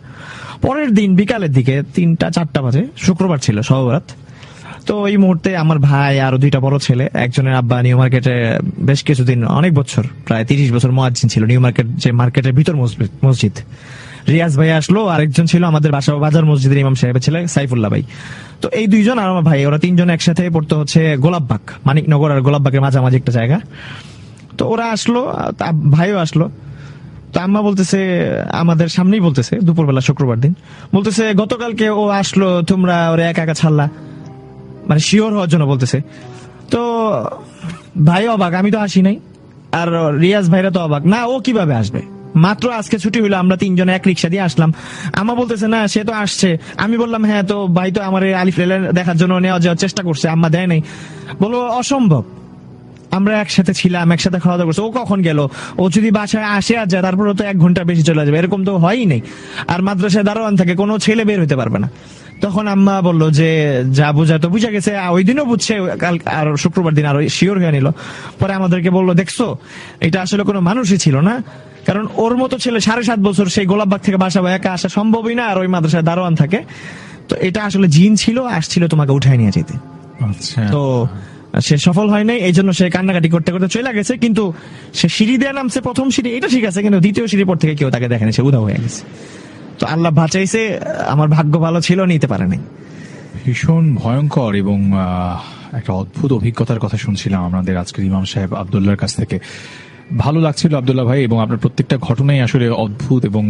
পরের দিন বিকালের দিকে 3টা-4টা বাজে, শুক্রবার ছিল, শবে বরাত। তো এই মুহূর্তে আমার ভাই আর 2টা বড় ছেলে, একজনের আব্বা নিউ মার্কেটে বেশ কিছুদিন, অনেক বছর, প্রায় 30 বছর মুয়াজ্জিন ছিল, নিউ মার্কেট যে মার্কেটের ভিতর মসজিদ। রিয়াজ ভাই আসলো, আরেকজন ছিল আমাদের বাজার মসজিদের ইমাম সাহেবের ছেলে সাইফুল্লাহ ভাই। তো এই 2জন আর আমার ভাই, ওরা 3জন একসাথে পড়তো হচ্ছে গোলাপবাগ, মানিকনগর আর গোলাপবাগের মাঝামাঝি একটা জায়গা। তো ওরা আসলো, ভাইও আসলো। তো আম্মা বলতেছে আমাদের সামনেই, বলতেছে দুপুরবেলা শুক্রবার দিন, বলতেছে গতকালকে ও আসলো, তোমরা ওরা একা একা ছাড়লা, মানে শিওর হওয়ার জন্য বলতেছে। তো ভাই অবাক, আমি তো আসি নাই। আর রিয়াজ ভাইরা তো অবাক, না ও কিভাবে আসবে, মাত্র আজকে ছুটি হইলো, আমরা 3জন এক রিক্সা দিয়ে আসলাম। আম্মা বলতেছে না সে তো আসছে। আমি বললাম হ্যাঁ, তো ভাই তো আমার আলিফ লায়লা দেখার জন্য নেওয়া যাওয়ার চেষ্টা করছে, আম্মা দেয় নাই। বলো অসম্ভব, আমরা একসাথে ছিলাম, একসাথে খাওয়া দাওয়া করছি, ও কখন গেল, ও যদি বাসায় আসে আর যায় তারপরে তো 1 ঘন্টা বেশি চলে যাবে, এরকম তো হয়ই নাই। আর মাদ্রাসায় দারোয়ান থাকে, কোনো ছেলে বের হইতে পারবে না। তখন আম্মা বললো যে যা বুঝা তো বুঝা গেছে, ওই দিনও বুঝছে, কাল আর শুক্রবার দিন আরো শিওর হয়ে নিল। পরে আমাদেরকে বললো দেখছো, এটা আসলে কোনো মানুষই ছিল না, কারণ ওর মতো ছেলে 7.5 বছর সেই গোলাপবাগ থেকে বাসা একা আসা সম্ভবই না, আর ওই মাদ্রাসায় দারোয়ান থাকে। তো এটা আসলে জিন ছিল, আসছিল তোমাকে উঠায় নিয়ে যেতে। আচ্ছা, তো সে সফল হয় নাই, এই জন্য সে কান্নাকাটি করতে করতে চলে গেছে। কিন্তু সে সিঁড়ি দিয়ে নামছে, প্রথম সিঁড়ি এটা ঠিক আছে, কিন্তু দ্বিতীয় সিঁড়ির পর থেকে কেউ তাকে দেখেনি, সে উধাও হয়ে গেছে। তো আল্লাহ বাঁচাইছে, আমার ভাগ্য ভালো ছিল, নিতে পারে নাই। ভীষণ ভয়ঙ্কর এবং একটা অদ্ভুত অভিজ্ঞতার কথা শুনছিলাম আমাদের আজকের ইমাম সাহেব আব্দুল্লাহর কাছ থেকে। ভালো লাগছিল আব্দুল্লাহ ভাই, এবং আপনার প্রত্যেকটা ঘটনাই আসলে অদ্ভুত এবং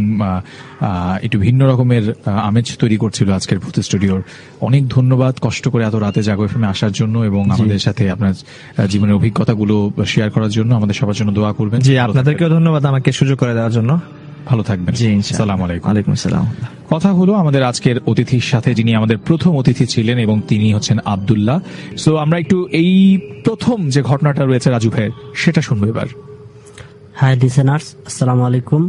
একটু ভিন্ন রকমের আমেজ তৈরি করছিল আজকের ভূত স্টুডিওর। অনেক ধন্যবাদ কষ্ট করে এত রাতে জাগো এফএমে আসার জন্য এবং আমাদের সাথে আপনার জীবনের অভিজ্ঞতাগুলো শেয়ার করার জন্য। আমাদের সবার জন্য দোয়া করবেন। জি, আপনাদেরকেও ধন্যবাদ আমাকে সুযোগ করে দেওয়ার জন্য। ভালো থাকবেন। জি, ইনশাআল্লাহ। আসসালামু আলাইকুম। ওয়ালাইকুম আসসালাম। কথা হলো আমাদের আজকের অতিথির সাথে, যিনি আমাদের প্রথম অতিথি ছিলেন এবং তিনি হচ্ছেন আব্দুল্লাহ। সো আমরা একটু এই প্রথম যে ঘটনাটা রয়েছে রাজু ভাইয়ের, সেটা শুনবো এবার। হাই লিসেনার্স, আসসালামু আলাইকুম।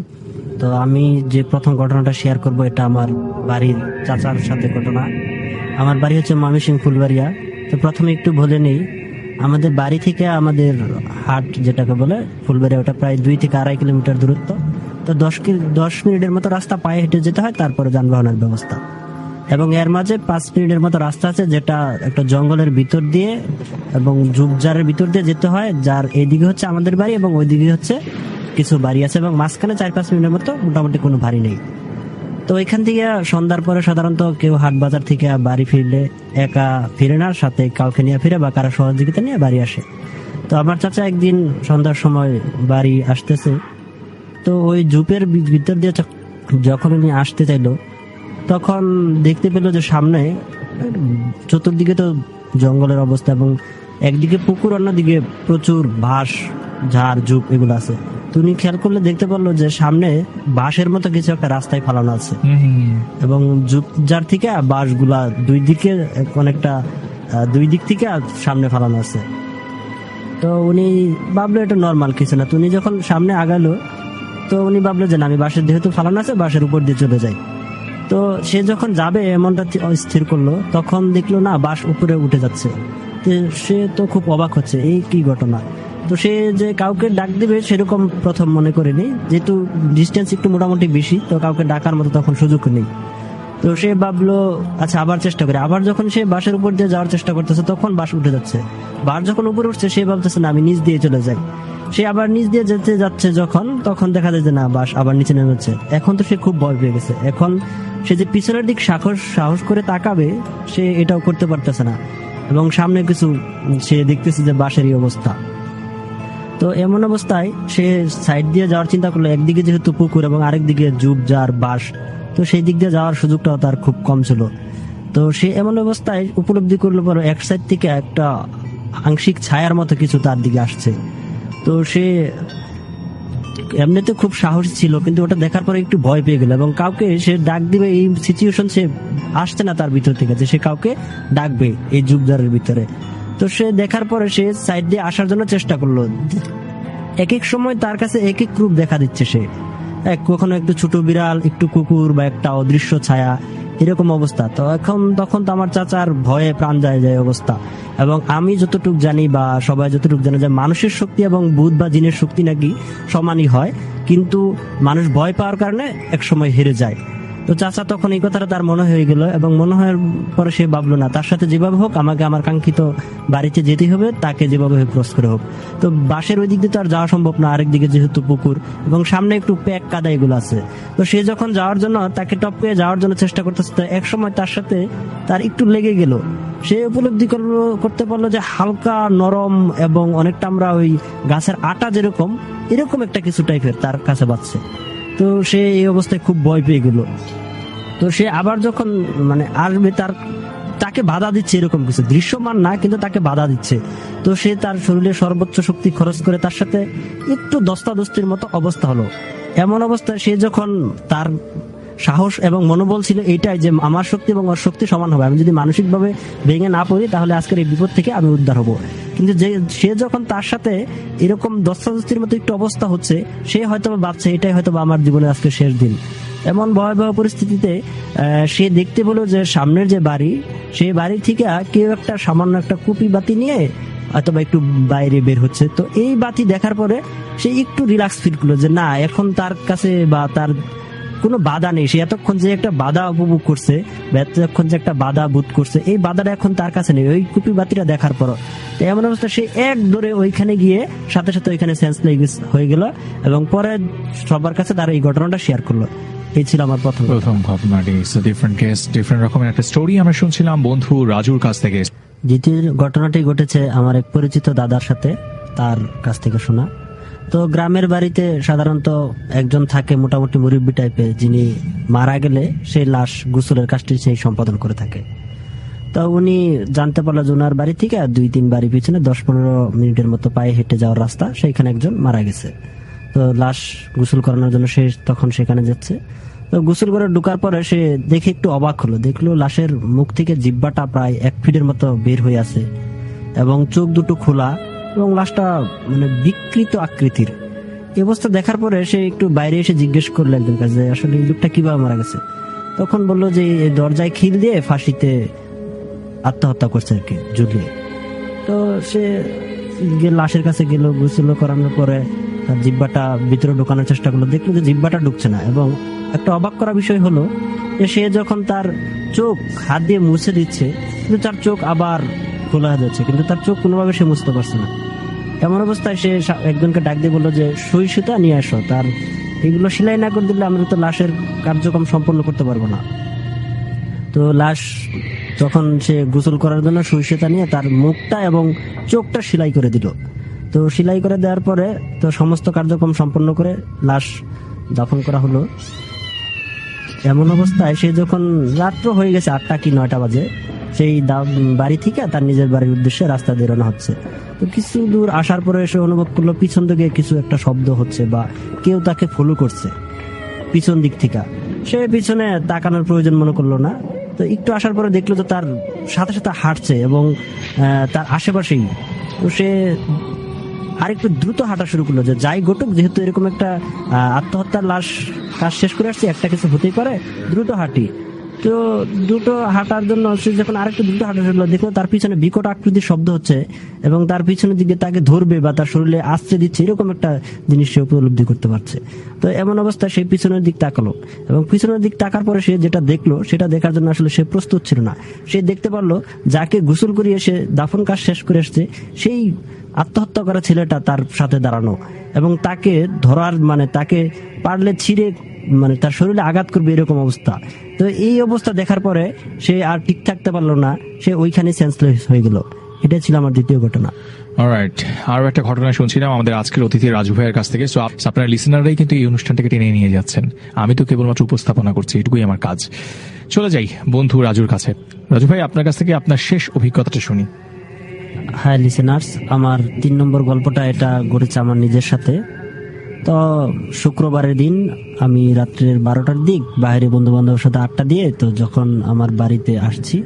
তো আমি যে প্রথম ঘটনাটা শেয়ার করব, এটা আমার বাড়ির চাচার সাথে ঘটনা। আমার বাড়ি হচ্ছে ময়মনসিংহ ফুলবাড়িয়া। তো প্রথমে একটু বলে নেই, আমাদের বাড়ি থেকে আমাদের হাট যেটাকে বলে ফুলবাড়িয়া, ওটা প্রায় 2 থেকে 2.5 কিলোমিটার দূরত্ব। তো 10 মিনিটের মতো রাস্তা পায়ে হেঁটে যেতে হয়, তারপরে যানবাহনের ব্যবস্থা। এবং এর মাঝে 5 মিনিটের মতো রাস্তা আছে, যেটা একটা জঙ্গলের ভিতর দিয়ে এবং ঝোপঝাড়ের ভিতর দিয়ে যেতে হয়, যার এইদিকে হচ্ছে আমাদের বাড়ি এবং ওইদিকে হচ্ছে কিছু বাড়ি আছে, এবং মাঝখানে 4-5 মিনিটের মতো মোটামুটি কোনো বাড়ি নেই। তো এখান থেকে সন্ধ্যার পরে সাধারণত কেউ হাট বাজার থেকে বাড়ি ফিরলে একা ফিরে না, সাথে কাউকে নিয়ে ফিরে বা কারো সহযোগিতা নিয়ে বাড়ি আসে। তো আমার চাচা একদিন সন্ধ্যার সময় বাড়ি আসতেছে, তো ওই ঝোপের ভিতর দিয়ে যখন উনি আসতে চাইলো, তখন দেখতে পেল যে সামনে চতুর্দিকে তো জঙ্গলের অবস্থা, এবং একদিকে পুকুর, অন্যদিকে প্রচুর বাঁশ, ঝাড়, ঝোপ এগুলো আছে। তো উনি খেয়াল করলে দেখতে পারলো যে সামনে বাঁশের মতো কিছু একটা রাস্তায় ফালানো আছে, এবং ঝোপ ঝাড় থেকে বাঁশগুলা দুই দিক থেকে সামনে ফালানো আছে। তো উনি ভাবলো এটা নর্মাল কিছু না। তো উনি যখন সামনে আগালো, তো উনি ভাবলো যে না, আমি বাঁশের যেহেতু ফালানো আছে, বাঁশের উপর দিয়ে চলে যাই। তো সে যখন যাবে এমনটা স্থির করলো, তখন দেখলো না, বাঁশ উপরে উঠে যাচ্ছে। তো সে তো খুব অবাক হচ্ছে, এই কি ঘটনা। তো সে যে কাউকে ডাক দিবে সেরকম প্রথম মনে করেনি, যেহেতু ডিস্টেন্স একটু মোটামুটি বেশি, তো কাউকে ডাকার মতো তখন সুযোগ নেই। তো সে ভাবলো আচ্ছা আবার চেষ্টা করে। আবার যখন সে বাঁশের উপর দিয়ে যাওয়ার চেষ্টা করতেছে, তখন বাঁশ উঠে যাচ্ছে। বাঁশ যখন উপরে উঠছে, সে ভাবতেছে না, আমি নিচ দিয়ে চলে যাই। সে আবার নিচ দিয়ে যেতে যাচ্ছে যখন, তখন দেখা যায় যে না, বাঁশ আবার নিচে নেমে যাচ্ছে। এখন তো সে খুব ভয় পেয়ে গেছে। এখন সে যে পিছনের দিক সাহস করে তাকাবে, সে এটাও করতে পারতেছে না, এবং সামনে কিছু সে দেখতেছে যে বাঁশেরই অবস্থা। তো এমন অবস্থায় সে সাইড দিয়ে যাওয়ার চিন্তা করলো। একদিকে যেহেতু পুকুর এবং আরেকদিকে ঝোপঝাড়, বাঁশ, তো সেই দিক দিয়ে যাওয়ার সুযোগটাও তার খুব কম ছিল। তো সে এমন অবস্থায় উপলব্ধি করলো পরে এক সাইড থেকে একটা আংশিক ছায়ার মতো কিছু তার দিকে আসছে। তো সে এমনিতে খুব সাহসী ছিল, কিন্তু ওটা দেখার পরে একটু ভয় পেয়ে গেল, এবং কাউকে সে ডাক দিবে এই সিচুয়েশন সে আসছে না তার ভিতর থেকে, যে সে কাউকে ডাকবে এই ঝোপঝাড়ের ভিতরে। তো সে দেখার পরে সে সাইড দিয়ে আসার জন্য চেষ্টা করলো। এক এক সময় তার কাছে এক এক রূপ দেখা দিচ্ছে সে, কখনো একটু ছোট বিড়াল, একটু কুকুর, বা একটা অদৃশ্য ছায়া, এরকম অবস্থা। তো তখন তো আমার চাচার ভয়ে প্রাণ যায় অবস্থা। এবং আমি যতটুকু জানি বা সবাই যতটুকু জানে, যে মানুষের শক্তি এবং ভূত বা জিনের শক্তি নাকি সমানই হয়, কিন্তু মানুষ ভয় পাওয়ার কারণে এক সময় হেরে যায়। তো চাচা তখন এই কথাটা তার মনে হয়ে গেল, এবং মনে হওয়ার পরে সে ভাবলো না, তার সাথে যেভাবে হোক আমাকে আমার কাঙ্ক্ষিত বাড়িতে যেতে হবে, তাকে যেভাবে ক্রস করে হোক। তো বাসের ওই দিক দিয়ে তো আর যাওয়া সম্ভব না, আরেকদিকে যেহেতু পুকুর এবং সামনে একটু প্যাক কাদা এগুলো আছে। তো সে যখন যাওয়ার জন্য তাকে টপকে যাওয়ার জন্য চেষ্টা করতেছে, তো এক সময় তার সাথে তার একটু লেগে গেল। সে উপলব্ধি করতে পারলো যে হালকা নরম এবং অনেকটা আমরা ওই গাছের আটা যেরকম, এরকম একটা কিছু টাইপের তার কাছে বাজছে। তো সে এই অবস্থায় খুব ভয় পেয়ে গেল। তো সে আবার যখন আসবে, তাকে বাধা দিচ্ছে, এরকম কিছু দৃশ্যমান না, কিন্তু তাকে বাধা দিচ্ছে। তো সে তার শরীরে সর্বোচ্চ শক্তি খরচ করে তার সাথে একটু দস্তাদস্তির মতো অবস্থা হলো। এমন অবস্থায় সে যখন তার সাহস এবং মনোবল ছিল এইটাই, যে আমার শক্তি এবং ওর শক্তি সমান হবে, আমি যদি মানসিকভাবে ভেঙে না পড়ি, তাহলে আজকের এই বিপদ থেকে আমি উদ্ধার হব। কিন্তু সে যখন তার সাথে এরকম দস্তাদস্তির মতো একটু অবস্থা হচ্ছে, সে হয়তো ভাবছে এটাই হয়তো আমার জীবনের আজকে শেষ দিন। এমন ভয়াবহ পরিস্থিতিতে সে দেখতে পেল যে সামনের যে বাড়ি, সেই বাড়ি থেকে কেউ একটা সামান্য একটা কুপি বাতি নিয়ে অথবা একটু বাইরে বের হচ্ছে। তো এই বাতি দেখার পরে সে একটু রিল্যাক্স ফিল করলো, যে না, এখন তার কাছে বা তার কোনো বাধা নেই। সে এতক্ষণ যে একটা বাধা উপভোগ করছে বা এতক্ষণ যে একটা বাধা বোধ করছে, এই বাধাটা এখন তার কাছে নেই ওই কুপি বাতিটা দেখার পর। তো এমন অবস্থা সে এক দৌড়ে ওইখানে গিয়ে সাথে সাথে ওইখানে সেন্সলেস হয়ে গেল এবং পরে সবার কাছে তার এই ঘটনাটা শেয়ার করলো। এই ছিল আমার প্রথম ঘটনাটি। ডিফারেন্ট কেস, ডিফারেন্ট রকমের একটা স্টোরি আমরা শুনছিলাম বন্ধু রাজুর কাছ থেকে। দ্বিতীয় ঘটনাটি ঘটেছে আমার এক পরিচিত দাদার সাথে, তার কাছ থেকে শোনা। তো গ্রামের বাড়িতে সাধারণত একজন থাকে মোটামুটি মুরব্বী টাইপের, যিনি মারা গেলে সেই লাশ গোসলের কাজটি সেই সম্পাদন করে থাকে। তো উনি জানতে পারলো যে ওনার বাড়ি থেকে 2-3 বাড়ি পিছনে 10-15 মিনিটের মতো পায়ে হেঁটে যাওয়ার রাস্তা, সেইখানে একজন মারা গেছে। তো লাশ গোসল করানোর জন্য সে তখন সেখানে যাচ্ছে। তো গোসল করে ঢোকার পরে সে দেখে একটু অবাক হলো, দেখলো লাশের মুখ থেকে জিহ্বাটা প্রায় 1 ফিটের মতো বের হয়ে আছে এবং চোখ দুটো খোলা এবং লাশটা মানে বিকৃত আকৃতির। এই অবস্থা দেখার পরে সে একটু বাইরে এসে জিজ্ঞেস করলো একজন কাছে, আসলে এই লোকটা কিভাবে মারা গেছে। তখন বললো যে এই দরজায় খিল দিয়ে ফাঁসিতে আত্মহত্যা করছে আর কি, ঝুলিয়ে। তো সে লাশের কাছে গেল, গোসল করানোর পরে তার জিহ্বাটা ভিতরে ঢোকানোর চেষ্টা করলো, দেখলো যে জিহ্বাটা ঢুকছে না। এবং একটা অবাক করা বিষয় হলো যে সে যখন তার চোখ হাত দিয়ে মুছে দিচ্ছে, কিন্তু তার চোখ আবার খোলা যাচ্ছে, কিন্তু তার চোখ কোনোভাবে সে মুছতে পারছে না। এমন অবস্থায় সে একজনকে ডাক দিয়ে বললো যে সুই সুতা নিয়ে আসো, তার এগুলো সেলাই না করে দিলে আমরা তো লাশের কার্যক্রম সম্পন্ন করতে পারবো না। তো লাশ তখন সে গোসল করার জন্য সুই সুতা নিয়ে তার মুখটা এবং চোখটা সেলাই করে দিল। তো সেলাই করে দেওয়ার পরে তো সমস্ত কার্যক্রম সম্পন্ন করে লাশ দাফন করা হলো। এমন অবস্থায় সে যখন রাত্র হয়ে গেছে 8টা কি 9টা বাজে, সেই বাড়ি থেকে তার নিজের বাড়ির উদ্দেশ্যে রাস্তা দিয়ে রওনা হচ্ছে। তো কিছু দূর আসার পরে সে অনুভব করলো পিছন থেকে কিছু একটা শব্দ হচ্ছে বা কেউ তাকে ফলো করছে পিছন দিক থেকে। সে পিছনে তাকানোর প্রয়োজন মনে করলো না। তো একটু আসার পরে দেখলো তো তার সাথে সাথে হাঁটছে এবং তার আশেপাশেই। তো সে আরেকটু দ্রুত হাঁটা শুরু করলো, যে যাই ঘটুক, যেহেতু এরকম একটা আত্মহত্যার লাশ কাজ শেষ করে আসছে, একটা কিছু হতেই পারে, দ্রুত হাঁটি। তো দ্রুত হাঁটার জন্য সে যখন আরেকটু দ্রুত হাঁটা শুরু করলো, দেখলো তার পিছনে বিকট আকৃতির শব্দ হচ্ছে এবং তার পিছনের দিকে তাকে ধরবে বা তার শরীরে আশ্রে দিচ্ছে, এরকম একটা জিনিস সে উপলব্ধি করতে পারছে। তো এমন অবস্থায় সে পিছনের দিক তাকালো এবং পিছনের দিক তাকার পরে সে যেটা দেখলো সেটা দেখার জন্য আসলে সে প্রস্তুত ছিল না। সে দেখতে পারলো যাকে গোসল করিয়ে সে দাফন কাজ শেষ করে আসছে, সেই আত্মহত্যা করা ছেলেটা তার সাথে দাঁড়ানো এবং তাকে ধরার মানে তাকে পারলে ছিঁড়ে মানে তার শরীরে আঘাত করবে, এরকম অবস্থা। তো এই অবস্থা দেখার পরে সে আর ঠিক থাকতে পারলো না, সে ওইখানে সেন্সলেস হয়ে গেল। এটা ছিল আমার দ্বিতীয় ঘটনা। অলরাইট, আরো একটা ঘটনা শুনছিলাম আমাদের আজকের অতিথি রাজু ভাইয়ের কাছ থেকে। সো আপনার লিসেনাররাই কিন্তু এই অনুষ্ঠানটাকে টেনে নিয়ে যাচ্ছেন, আমি তো কেবলমাত্র উপস্থাপনা করছি, এটুকুই আমার কাজ। চলে যাই বন্ধু রাজুর কাছে। রাজু ভাই, আপনার কাছ থেকে আপনার শেষ অভিজ্ঞতাটা শুনি। হ্যাঁ লিসেনার্স, আমার 3 নম্বর গল্পটা এটা ঘটেছে আমার নিজের সাথে। তো শুক্রবারের দিন আমি রাত্রের 12টার দিক বাইরে বন্ধু বান্ধবের সাথে আড্ডা দিয়ে তো যখন আমার বাড়িতে আসছি,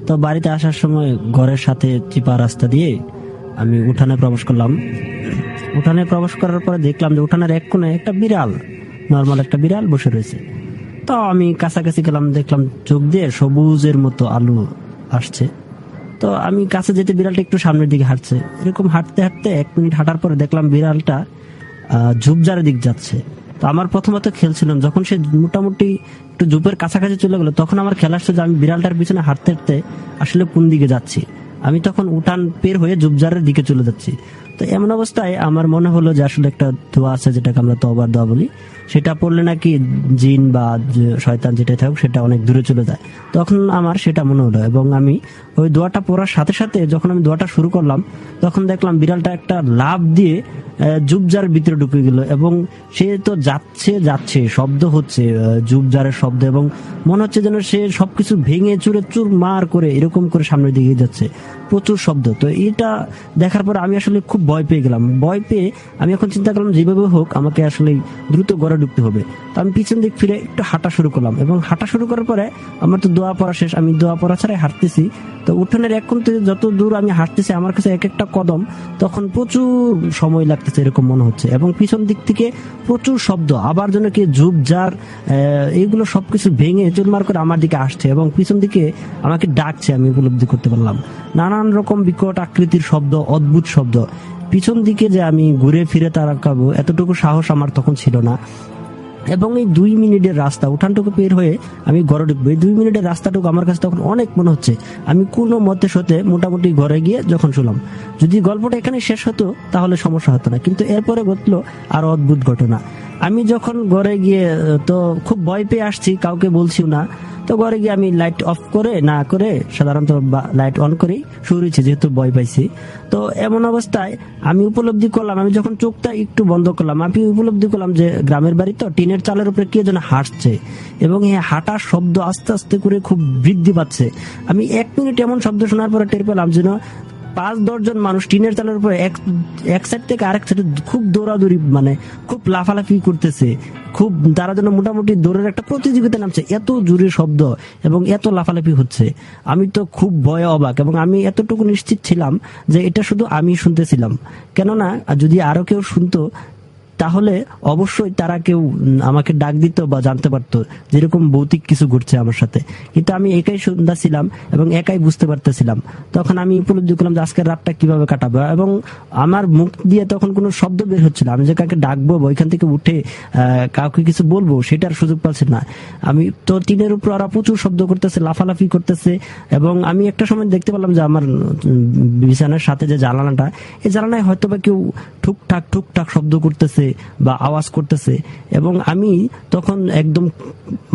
তো বাড়িতে আসার সময় ঘরের সাথে চিপা রাস্তা দিয়ে আমি উঠানে প্রবেশ করলাম। উঠানে প্রবেশ করার পরে দেখলাম যে উঠানের এক কোণে একটা বিড়াল, নর্মাল একটা বিড়াল বসে রয়েছে। তো আমি কাছাকাছি গেলাম, দেখলাম চোখ দিয়ে সবুজের মতো আলো আসছে। তো আমি কাছে যেতে বিড়ালটা একটু সামনের দিকে হাঁটছে। এরকম হাঁটতে হাঁটতে 1 মিনিট হাঁটার পরে দেখলাম বিড়ালটা ঝোপঝাড়ের দিক যাচ্ছে। তো আমার প্রথমত খেলছিলাম, যখন সে মোটামুটি একটু ঝোপের কাছাকাছি চলে গেলো তখন আমার খেলা আসছে যে আমি বিড়ালটার পিছনে হাঁটতে হাঁটতে আসলে কোন দিকে যাচ্ছি। আমি তখন উঠান পের হয়ে ঝোপঝাড়ের দিকে চলে যাচ্ছি। তো এমন অবস্থায় আমার মনে হলো যে আসলে একটা দোয়া আছে যেটাকে আমরা তওবার দোয়া বলি, সেটা পড়লে নাকি জিন বা শয়তান যেটাই থাকুক সেটা অনেক দূরে চলে যায়। তখন আমার সেটা মনে হলো এবং আমি ওই দোয়াটা পড়ার সাথে সাথে যখন আমি দোয়াটা শুরু করলাম তখন দেখলাম বিড়ালটা একটা লাফ দিয়ে ঝোপঝাড়ের ভিতরে ঢুকে গেল এবং সে তো যাচ্ছে শব্দ হচ্ছে, ঝোপঝাড়ের শব্দ, এবং মনে হচ্ছে যেন সে সবকিছু ভেঙে চুরে চুরমার করে এরকম করে সামনের দিকে যাচ্ছে, প্রচুর শব্দ। তো এটা দেখার পর আমি আসলে খুব ভয় পেয়ে গেলাম। ভয় পেয়ে আমি এখন চিন্তা করলাম যেভাবে হোক আমাকে আসলে দ্রুত ঘরে ঢুকতে হবে। তো আমি পিছন দিক ফিরে একটু হাঁটা শুরু করলাম এবং হাঁটা শুরু করার পরে আমার তো দোয়া পড়া শেষ, আমি দোয়া পড়া ছাড়াই হাঁটতেছি। তো উঠোনের এক কোণ থেকে যত দূর আমি হাঁটতেছি আমার কাছে এক একটা কদম তখন প্রচুর সময় লাগতেছে এরকম মনে হচ্ছে এবং পিছন দিক থেকে প্রচুর শব্দ, আবার যেন কি ঝোপঝাড় এইগুলো সবকিছু ভেঙে চুরমার করে আমার দিকে আসছে এবং পিছন দিকে আমাকে ডাকছে। আমি উপলব্ধি করতে পারলাম নানান রকম বিকট আকৃতির শব্দ, অদ্ভুত শব্দ। পিছন দিকে যে আমি ঘুরে ফিরে তাকাবো এতটুকু সাহস আমার তখন ছিল না। এবং এই 2 মিনিটের রাস্তা উঠানটুকু পের হয়ে আমি ঘরে ঢুকবো, এই 2 মিনিটের রাস্তাটুকু আমার কাছে তখন অনেক মনে হচ্ছে। আমি কোনো মতে সতে মোটামুটি ঘরে গিয়ে যখন শুনলাম, যদি গল্পটা এখানে শেষ হতো তাহলে সমস্যা হতো না, কিন্তু এরপরে ঘটলো আরো অদ্ভুত ঘটনা। আমি যখন ঘরে গিয়ে তো খুব ভয় পেয়ে আসছি, কাউকে বলছিও না। তো ঘরে গিয়ে আমি লাইট অফ করে না করে সাধারণত লাইট অন করেই শুয়েছি, যেহেতু ভয় পাইছি। তো এমন অবস্থায় আমি উপলব্ধি করলাম, আমি যখন চোখটা একটু বন্ধ করলাম, আমি উপলব্ধি করলাম যে গ্রামের বাড়ি তো টিনের চালের উপরে কে যেন হাঁটছে, এবং এই হাঁটার শব্দ আস্তে আস্তে করে খুব বৃদ্ধি পাচ্ছে। আমি 1 মিনিট এমন শব্দ শোনার পরে টের পেলাম যেন 5-10 জন মানুষ টিনের চালের উপরে এক সাইড থেকে আরেক সাইডে খুব দৌড়াদৌড়ি, মানে খুব লাফালাফি করতেছে, খুব তারা যেন মোটামুটি দৌড়ের একটা প্রতিযোগিতা নামছে, এত জোরে শব্দ এবং এত লাফালাফি হচ্ছে। আমি তো খুব ভয়ে অবাক, এবং আমি এতটুকু নিশ্চিত ছিলাম যে এটা শুধু আমি শুনতেছিলাম, কেননা যদি আরো কেউ শুনতো তাহলে অবশ্যই তারা কেউ আমাকে ডাক দিত বা জানতে পারতো যেরকম ভৌতিক কিছু ঘটছে আমার সাথে। কিন্তু আমি একাই শুনতেছিলাম এবং একাই বুঝতে পারতেছিলাম। তখন আমি উপলব্ধি করলাম যে আজকের রাতটা কিভাবে কাটাবো, এবং আমার মুখ দিয়ে তখন কোনো শব্দ বের হচ্ছিল। আমি যে কাকে ডাকবো বা ওইখান থেকে উঠে কাউকে কিছু বলবো সেটার সুযোগ পাচ্ছি না। আমি তো টিনের উপর ওরা প্রচুর শব্দ করতেছে, লাফালাফি করতেছে, এবং আমি একটা সময় দেখতে পেলাম যে আমার বিছানার সাথে যে জানালাটা, এই জানালায় হয়তো বা কেউ ঠুকঠাক ঠুকঠাক শব্দ করতেছে বা আওয়াজ করতেছে, এবং আমি তখন একদম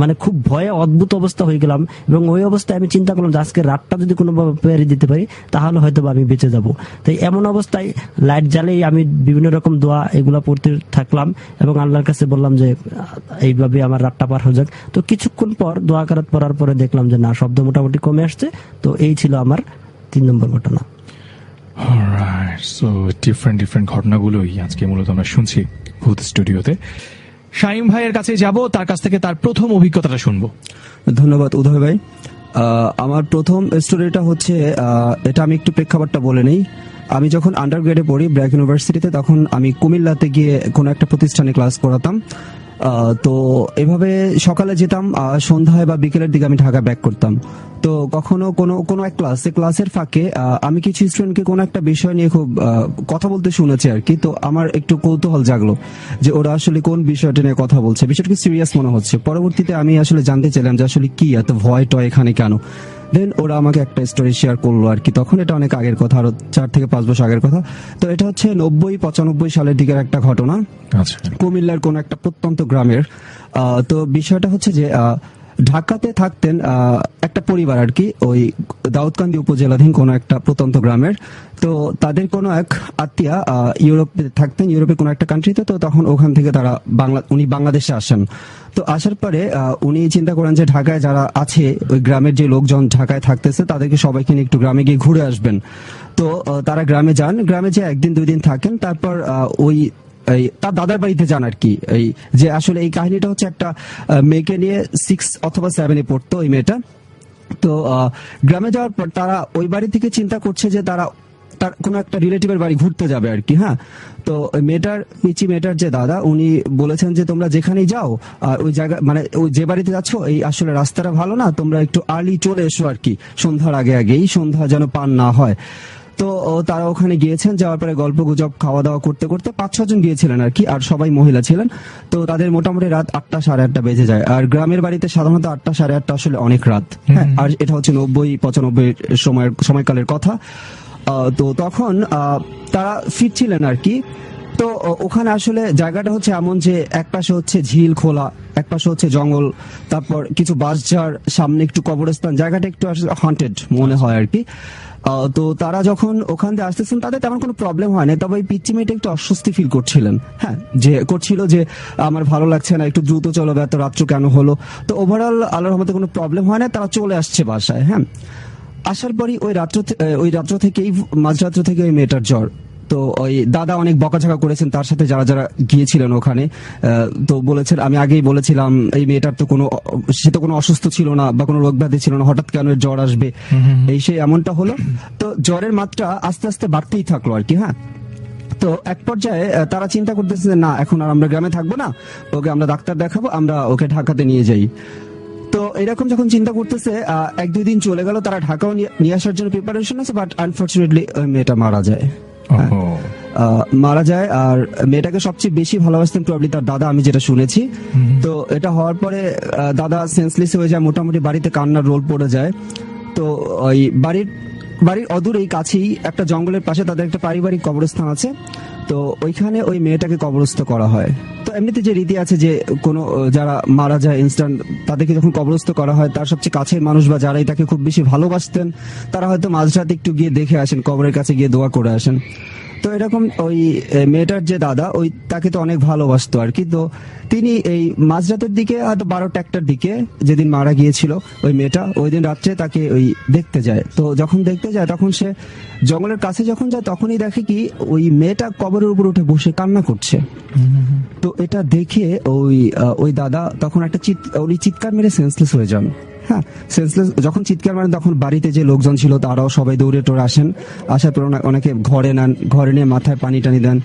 মানে খুব ভয়ে অদ্ভুত অবস্থা হয়ে গেলাম। এবং ওই অবস্থায় আমি চিন্তা করলাম যে আজকে রাতটা যদি কোনোভাবে পেরিয়ে দিতে পারি তাহলে হয়তো আমি বেঁচে যাব। তাই এমন অবস্থায় লাইট জ্বালেই আমি বিভিন্ন রকম দোয়া এগুলা পড়তে থাকলাম এবং আল্লাহর কাছে বললাম যে এইভাবে আমার রাতটা পার হয়ে যাক। তো কিছুক্ষণ পর দোয়া কারাত পড়ার পরে দেখলাম যে না, শব্দ মোটামুটি কমে আসছে। তো এই ছিল আমার 3 নম্বর ঘটনা। অলরাইট, সো ডিফারেন্ট ঘটনাগুলোই আজকে মূলত আমরা শুনছি ভূত স্টুডিওতে। শাইম ভাইয়ের কাছে যাব, তার কাছ থেকে তার প্রথম অভিজ্ঞতাটা শুনবো। ধন্যবাদ উদয় ভাই। আমার প্রথম স্টোরিটা হচ্ছে, এটা আমি একটু প্রেক্ষাপটটা বলে নেই। আমি যখন আন্ডারগ্রেডে পড়ি ব্র্যাক ইউনিভার্সিটিতে, তখন আমি কুমিল্লাতে গিয়ে কোনো একটা প্রতিষ্ঠানে ক্লাস করাতাম। তো এভাবে সকালে যেতাম, সন্ধ্যায় বা বিকেলের দিকে আমি ঢাকা ব্যাক করতাম। তো কখনো কোনো এক ক্লাসের ফাঁকে আমি কিছু স্টুডেন্টকে কোনো একটা বিষয় নিয়ে খুব কথা বলতে শুনেছি আর কি। তো আমার একটু কৌতূহল জাগলো যে ওরা আসলে কোন বিষয়টা নিয়ে কথা বলছে, বিষয়টা কি সিরিয়াস মনে হচ্ছে। পরবর্তীতে আমি আসলে জানতে চাইলাম যে আসলে কি এত ভয় টয় এখানে কেন। দেন ওরা আমাকে একটা স্টোরি শেয়ার করলো আর কি। তখন এটা অনেক আগের কথা, আরো 4 থেকে 5 বছর আগের কথা। তো এটা হচ্ছে 90-95 সালের দিকের একটা ঘটনা, আচ্ছা, কুমিল্লার কোন একটা প্রত্যন্ত গ্রামের। তো বিষয়টা হচ্ছে যে ঢাকাতে থাকতেন একটা পরিবার আর কি, ওই দাউদকান্দি উপজেলাধীন কোন একটা প্রত্যন্ত গ্রামের। তো তাদের কোনো এক আত্মীয়া ইউরোপে থাকতেন, ইউরোপের কোন একটা কান্ট্রিতে। তো তখন ওখান থেকে উনি বাংলাদেশে আসেন। তো আসার পরে উনি চিন্তা করেন যে ঢাকায় যারা আছে, ওই গ্রামের যে লোকজন ঢাকায় থাকতেছে তাদেরকে সবাইকে নিয়ে একটু গ্রামে গিয়ে ঘুরে আসবেন। তো তারা গ্রামে যান, গ্রামে যে 1-2 দিন থাকেন, তারপর তার দাদার বাড়িতে যান আর কি। এই যে আসলে এই কাহিনীটা হচ্ছে একটা মেয়েকে নিয়ে 6 অথবা 7-এ পড়তো ওই মেয়েটা। তো গ্রামে যাওয়ার পর তারা ওই বাড়ি থেকে চিন্তা করছে যে তার কোনো একটা রিলেটিভের বাড়ি ঘুরতে যাবে আর কি। হ্যাঁ, তো মেয়েটার যে দাদা, উনি বলেছেন যে তোমরা যেখানেই যাও ওই জায়গা, মানে ওই যে বাড়িতে যাচ্ছ, এই আসলে রাস্তাটা ভালো না, তোমরা একটু আর্লি চলে এসো আর কি, সন্ধ্যার আগেই, সন্ধ্যা যেন পার না হয়। তো তারা ওখানে গিয়েছেন, যাওয়ার পরে গল্প গুজব খাওয়া দাওয়া করতে করতে 5-6 জন গিয়েছিলেন আর কি, আর সবাই মহিলা ছিলেন। তো তাদের মোটামুটি রাত 8টা 8:30 বেজে যায়। আর গ্রামের বাড়িতে সাধারণত 8টা 8:30 আসলে অনেক রাত। হ্যাঁ, আর এটা হচ্ছে 90-95 সময়কালের কথা। তো তখন তারা ফিরছিলেন আর কি। তো ওখানে আসলে জায়গাটা হচ্ছে এমন যে এক পাশে হচ্ছে ঝিল খোলা, এক পাশে হচ্ছে জঙ্গল, তারপর কিছু বাঁশঝাড়, সামনে একটু কবরস্থান, জায়গাটা একটু আসলে হন্টেড মনে হয় আর কি। তো তারা যখন ওখান থেকে আসতেছেন তাদের তেমন কোনো প্রবলেম হয় না, তবে ওই পিচ্চি মেয়েটা একটু অস্বস্তি ফিল করছিলেন। হ্যাঁ, করছিল যে আমার ভালো লাগছে না, একটু দ্রুত চলো, এত রাত্র কেন হলো। তো ওভারঅল আল্লাহর রহমতে কোনো প্রবলেম হয় না, তারা চলে আসছে বাসায়। হ্যাঁ, আসার পরই মাঝরাত্র থেকে ওই মেয়েটার জ্বর। তো ওই দাদা অনেক বকাঝকা করেছেন তার সাথে যারা গিয়েছিলেন ওখানে। তো বলেছেন, আমি আগেই বলেছিলাম এই মেয়েটার তো সে তো কোনো অসুস্থ ছিল না বা কোনো রোগ ব্যাধি ছিল না, হঠাৎ কেন জ্বর আসবে, সেই এমনটা হলো। তো জ্বরের মাত্রা আস্তে আস্তে বাড়তেই থাকলো আর কি। হ্যাঁ, তো এক পর্যায়ে তারা চিন্তা করতেছে যে না, এখন আর আমরা গ্রামে থাকবো না, ওকে আমরা ডাক্তার দেখাবো, আমরা ওকে ঢাকাতে নিয়ে যাই। তো এরকম যখন চিন্তা করতেছে 1-2 দিন চলে গেল, তারা ঢাকাও নিয়ে আসার জন্য প্রিপারেশন আছে, বাট আনফর্চুনেটলি মেয়েটা মারা যায়। মারা যায়। আর মেয়েটাকে সবচেয়ে বেশি ভালোবাসতেন প্রবলি তার দাদা, আমি যেটা শুনেছি। তো এটা হওয়ার পরে দাদা সেন্সলেস হয়ে যায়, মোটামুটি বাড়িতে কান্নার রোল পড়ে যায়। তো ওই বাড়ির অদূরেই কাছেই একটা জঙ্গলের পাশে তাদের একটা পারিবারিক কবরস্থান আছে। তো ওইখানে ওই মেয়েটাকে কবরস্থ করা হয়। তো এমনিতে যে রীতি আছে যে কোনো যারা মারা যায় ইনস্ট্যান্ট, তাদেরকে যখন কবরস্থ করা হয় তার সবচেয়ে কাছের মানুষ বা যারাই তাকে খুব বেশি ভালোবাসতেন তারা হয়তো মাঝরাতে একটু গিয়ে দেখে আসেন, কবরের কাছে গিয়ে দোয়া করে আসেন। তো এরকম ওই মেয়েটার যে দাদা, ওই তাকে তো অনেক ভালোবাসতো আর কি। তো তিনি এই মাঝরাতের দিকে হয়তো 12-1টার দিকে যেদিন মারা গিয়েছিল ওই মেয়েটা, ওই দিন রাত্রে তাকে ওই দেখতে যায়। তো যখন দেখতে যায় তখন সে জঙ্গলের কাছে যখন যায় তখনই দেখে কি ওই মেয়েটা কবরের উপর উঠে বসে কান্না করছে। তো এটা দেখে ওই দাদা তখন একটা উনি চিৎকার মেরে সেন্সলেস হয়ে যান। হ্যাঁ, সেন্সলেস যখন চিৎকার মারেন তখন বাড়িতে যে লোকজন ছিল তারাও সবাই দৌড়ে টোড়ে আসেন। আসার পর অনেকে ঘরে নেন, ঘরে নিয়ে মাথায় পানি টানি দেন।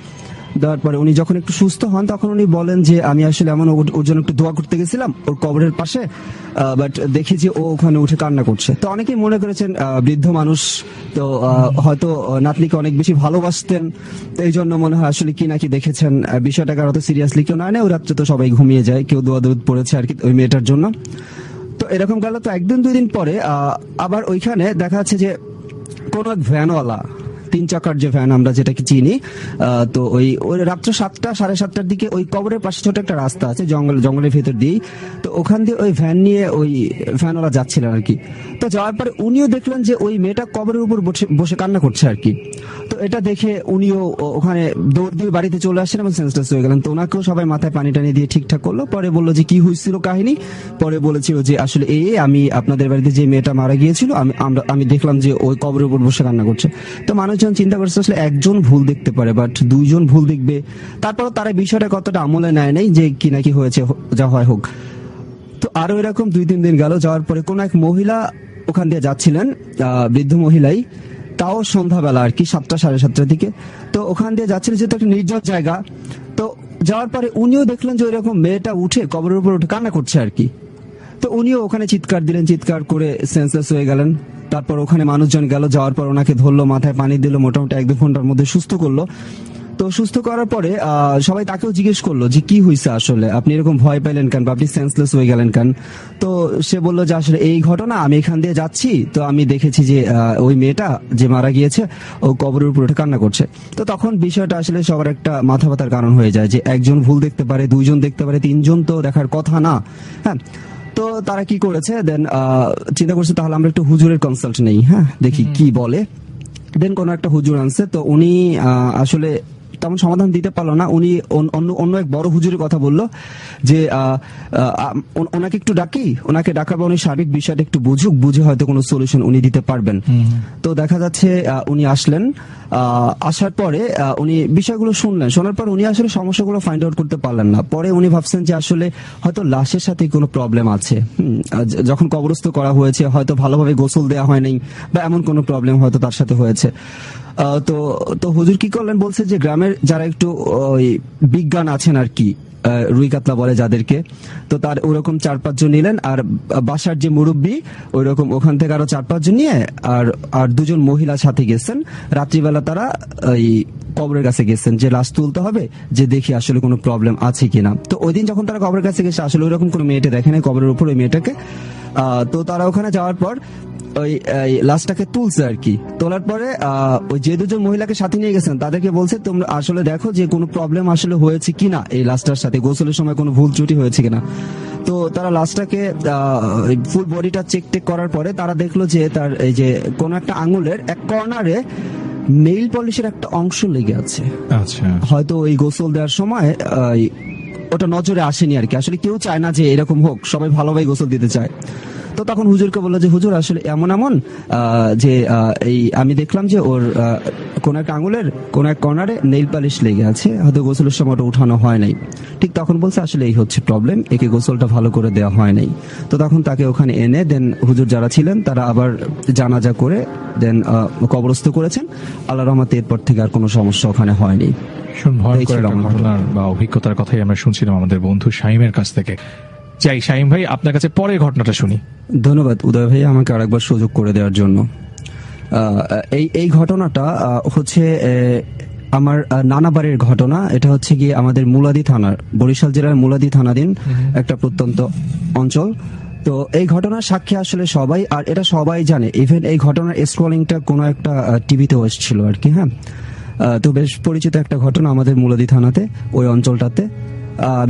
দেওয়ার পরে উনি যখন একটু সুস্থ হন তখন উনি বলেন যে আমি আসলে এমন ওর জন্য একটু দোয়া করতে গেছিলাম ওর কবরের পাশে, বাট দেখি যে ও ওখানে উঠে কান্না করছে। তো অনেকেই মনে করেছেন বৃদ্ধ মানুষ, তো হয়তো নাতনিকে অনেক বেশি ভালোবাসতেন, তো এই জন্য মনে হয় আসলে কি নাকি দেখেছেন। বিষয়টাকে অত সিরিয়াসলি কেউ না নেয়, ওই রাত্রে তো সবাই ঘুমিয়ে যায়, কেউ দোয়া দৌদ পড়েছে আর কি ওই মেয়েটার জন্য। তো এরকম গেল। তো 1-2 দিন পরে আবার ওইখানে দেখা যাচ্ছে যে কোন এক ভ্যানওয়ালা, 3 চাকার যে ভ্যান আমরা যেটাকে চিনি, তো ওই রাত্র 7টা 7:30টার দিকে ওই কবরের পাশে ছোট একটা রাস্তা আছে জঙ্গলের ভেতর দিয়ে, তো ওখান দিয়ে ওই ভ্যান নিয়ে ওই ভ্যানওয়ালা যাচ্ছিলেন আর কি। তো যাওয়ার পরে উনিও দেখলেন যে ওই মেয়েটা কবরের উপর বসে কান্না করছে আর কি। তো এটা দেখে উনিও ওখানে দৌড় দিয়ে বাড়িতে চলে আসছেন এবং সেন্সলেস হয়ে গেলেন। তো ওনাকেও সবাই মাথায় পানি টানি দিয়ে ঠিকঠাক করলো। পরে বললো যে কি হয়েছিল কাহিনী। পরে বলেছিল যে আসলে আমি আপনাদের বাড়িতে যে মেয়েটা মারা গিয়েছিল আমি দেখলাম যে ওই কবরের উপর বসে কান্না করছে। তো মানুষজন চিন্তা করছে আসলে একজন ভুল দেখতে পারে, বাট 2 জন ভুল দেখবে। তারপর তারা বিষয়টা কতটা আমলে নেয় নাই যে কি নাকি হয়েছে, যা হয় হোক। তো আরো এরকম 2-3 দিন গেল। যাওয়ার পরে কোন এক মহিলা ওখান দিয়ে যাচ্ছিলেন, বৃদ্ধ মহিলাই, তাও সন্ধ্যাবেলা আর কি 7টা 7:30টার দিকে। তো ওখান দিয়ে যাচ্ছিলেন, যেহেতু একটা নির্জন জায়গা। তো যাওয়ার পরে উনিও দেখলেন যে ওইরকম মেয়েটা উঠে কবরের উপর উঠে কান্না করছে আর কি। তো উনিও ওখানে চিৎকার দিলেন, চিৎকার করে সেন্সলেস হয়ে গেলেন। তারপর ওখানে মানুষজন গেল, যাওয়ার পর ওনাকে ধরলো, মাথায় পানি দিল, মোটামুটি 1-2 ঘন্টার মধ্যে সুস্থ করলো। তো সুস্থ করার পরে সবাই তাকেও জিজ্ঞেস করলো যে কি হয়েছে আসলে, আপনি এরকম ভয় পাইলেন কেন বা আপনি সেন্সলেস হয়ে গেলেন কেন। তো সে বললো যে আসলে এই ঘটনা, আমি এখান দিয়ে যাচ্ছি, তো আমি দেখেছি যে ওই মেয়েটা যে মারা গিয়েছে ও কবরের উপর উঠে কান্না করছে। তো তখন বিষয়টা আসলে সবার একটা মাথা ব্যথার কারণ হয়ে যায় যে একজন ভুল দেখতে পারে, 2 জন দেখতে পারে, 3 জন তো দেখার কথা না। হ্যাঁ, তো তারা কি করেছে দেন চিন্তা করছে তাহলে আমরা একটু হুজুরের কনসাল্ট নেই, হ্যাঁ দেখি কি বলে। দেন কোন একটা হুজুর আনছে। তো উনি আসলে তেমন সমাধান দিতে পারলো না। উনি অন্য এক বড় হুজুরের কথা বললো যে ওনাকে একটু ডাকি, ওনাকে ডাকার পর উনি সার্বিক বিষয়টা একটু বুঝে হয়তো কোনো সলিউশন উনি দিতে পারবেন। তো দেখা যাচ্ছে উনি আসলেন। আসার পরে উনি বিষয়গুলো শুনলেন, শোনার পর উনি আসলে সমস্যাগুলো ফাইন্ড আউট করতে পারলেন না। পরে উনি ভাবছেন যে আসলে হয়তো লাশের সাথে কোনো প্রবলেম আছে। যখন কবরস্থ করা হয়েছে হয়তো ভালোভাবে গোসল দেওয়া হয়নি বা এমন কোনো প্রবলেম হয়তো তার সাথে হয়েছে। তো হুজুর কি করলেন, বলছে যে গ্রামের যারা একটু ওই বিজ্ঞান আছেন আর কি, রুই কাতলা বলে যাদেরকে, তো তার ওরকম 4-5 জন নিলেন। আর বাসার যে মুরব্বী ওইরকম ওখান থেকে আরো 4-5 জন নিয়ে আর 2 জন মহিলা সাথে গেছেন। রাত্রিবেলা তারা ওই কবরের কাছে গেছেন যে লাশ তুলতে হবে, যে দেখি আসলে কোনো প্রবলেম আছে কিনা। তো ওই দিন যখন তারা কবরের কাছে গেছে আসলে ওইরকম কোনো মেয়েটা দেখে নাই কবরের উপর ওই মেয়েটাকে। তো তারা ওখানে যাওয়ার পর ওই লাশটাকে তুলছে আর কি। তোলার পরে ওই যে 2 জন মহিলাকে সাথে নিয়ে গেছেন তাদেরকে বলছে তোমরা আসলে দেখো যে কোনো প্রবলেম আসলে হয়েছে কিনা এই লাশটার সাথে, গোসলের সময় কোনো ভুল ত্রুটি হয়েছে কিনা। তো তারা লাশটাকে ফুল বডিটা চেক করার পরে তারা দেখলো যে তার এই যে কোনো একটা আঙুলের এক কর্নারে নেইল পলিশের একটা অংশ লেগে আছে। আচ্ছা, হয়তো ওই গোসল দেওয়ার সময় ওটা নজরে আসেনি আর কি। আসলে কেউ চায় না যে এরকম হোক, সবাই ভালোভাবে গোসল দিতে চায়। তো তখন হুজুরকে বললো যে হুজুর আসলে এমন যে এই আমি দেখলাম যে ওর কোন এক আঙুলের কোন এক কর্নারে নেইল পালিশ লেগে আছে, হয়তো গোসলের সময় ওটা উঠানো হয় নাই। ঠিক তখন বলছে আসলে এই হচ্ছে প্রবলেম, একে গোসলটা ভালো করে দেওয়া হয় নাই। তো তখন তাকে ওখানে এনে দেন হুজুর যারা ছিলেন তারা আবার জানাজা করে দেন কবরস্থ করেছেন। আল্লাহর রহমতে এরপর থেকে আর কোনো সমস্যা ওখানে হয়নি। ভয়ঙ্কর একটা ঘটনার বা অভিজ্ঞতার কথাই আমরা শুনছিলাম আমাদের বন্ধু শাইমের কাছ থেকে। যাই শাইম ভাই, আপনার কাছে পরের ঘটনাটা শুনি। ধন্যবাদ উদয় ভাই আমাকে আরেকবার সুযোগ করে দেওয়ার জন্য। এই ঘটনাটা হচ্ছে আমার নানা বাড়ির ঘটনা। এটা হচ্ছে গিয়ে আমাদের মুলাদি থানার, বরিশাল জেলার মুলাদি থানাধীন একটা প্রত্যন্ত অঞ্চল। তো এই ঘটনার সাক্ষী আসলে সবাই, আর এটা সবাই জানে। ইভেন এই ঘটনার স্ক্রলিংটা কোনো একটা টিভিতেও এসেছিল আর কি। হ্যাঁ, তো বেশ পরিচিত একটা ঘটনা আমাদের মুলাদি থানাতে, ওই অঞ্চলটাতে।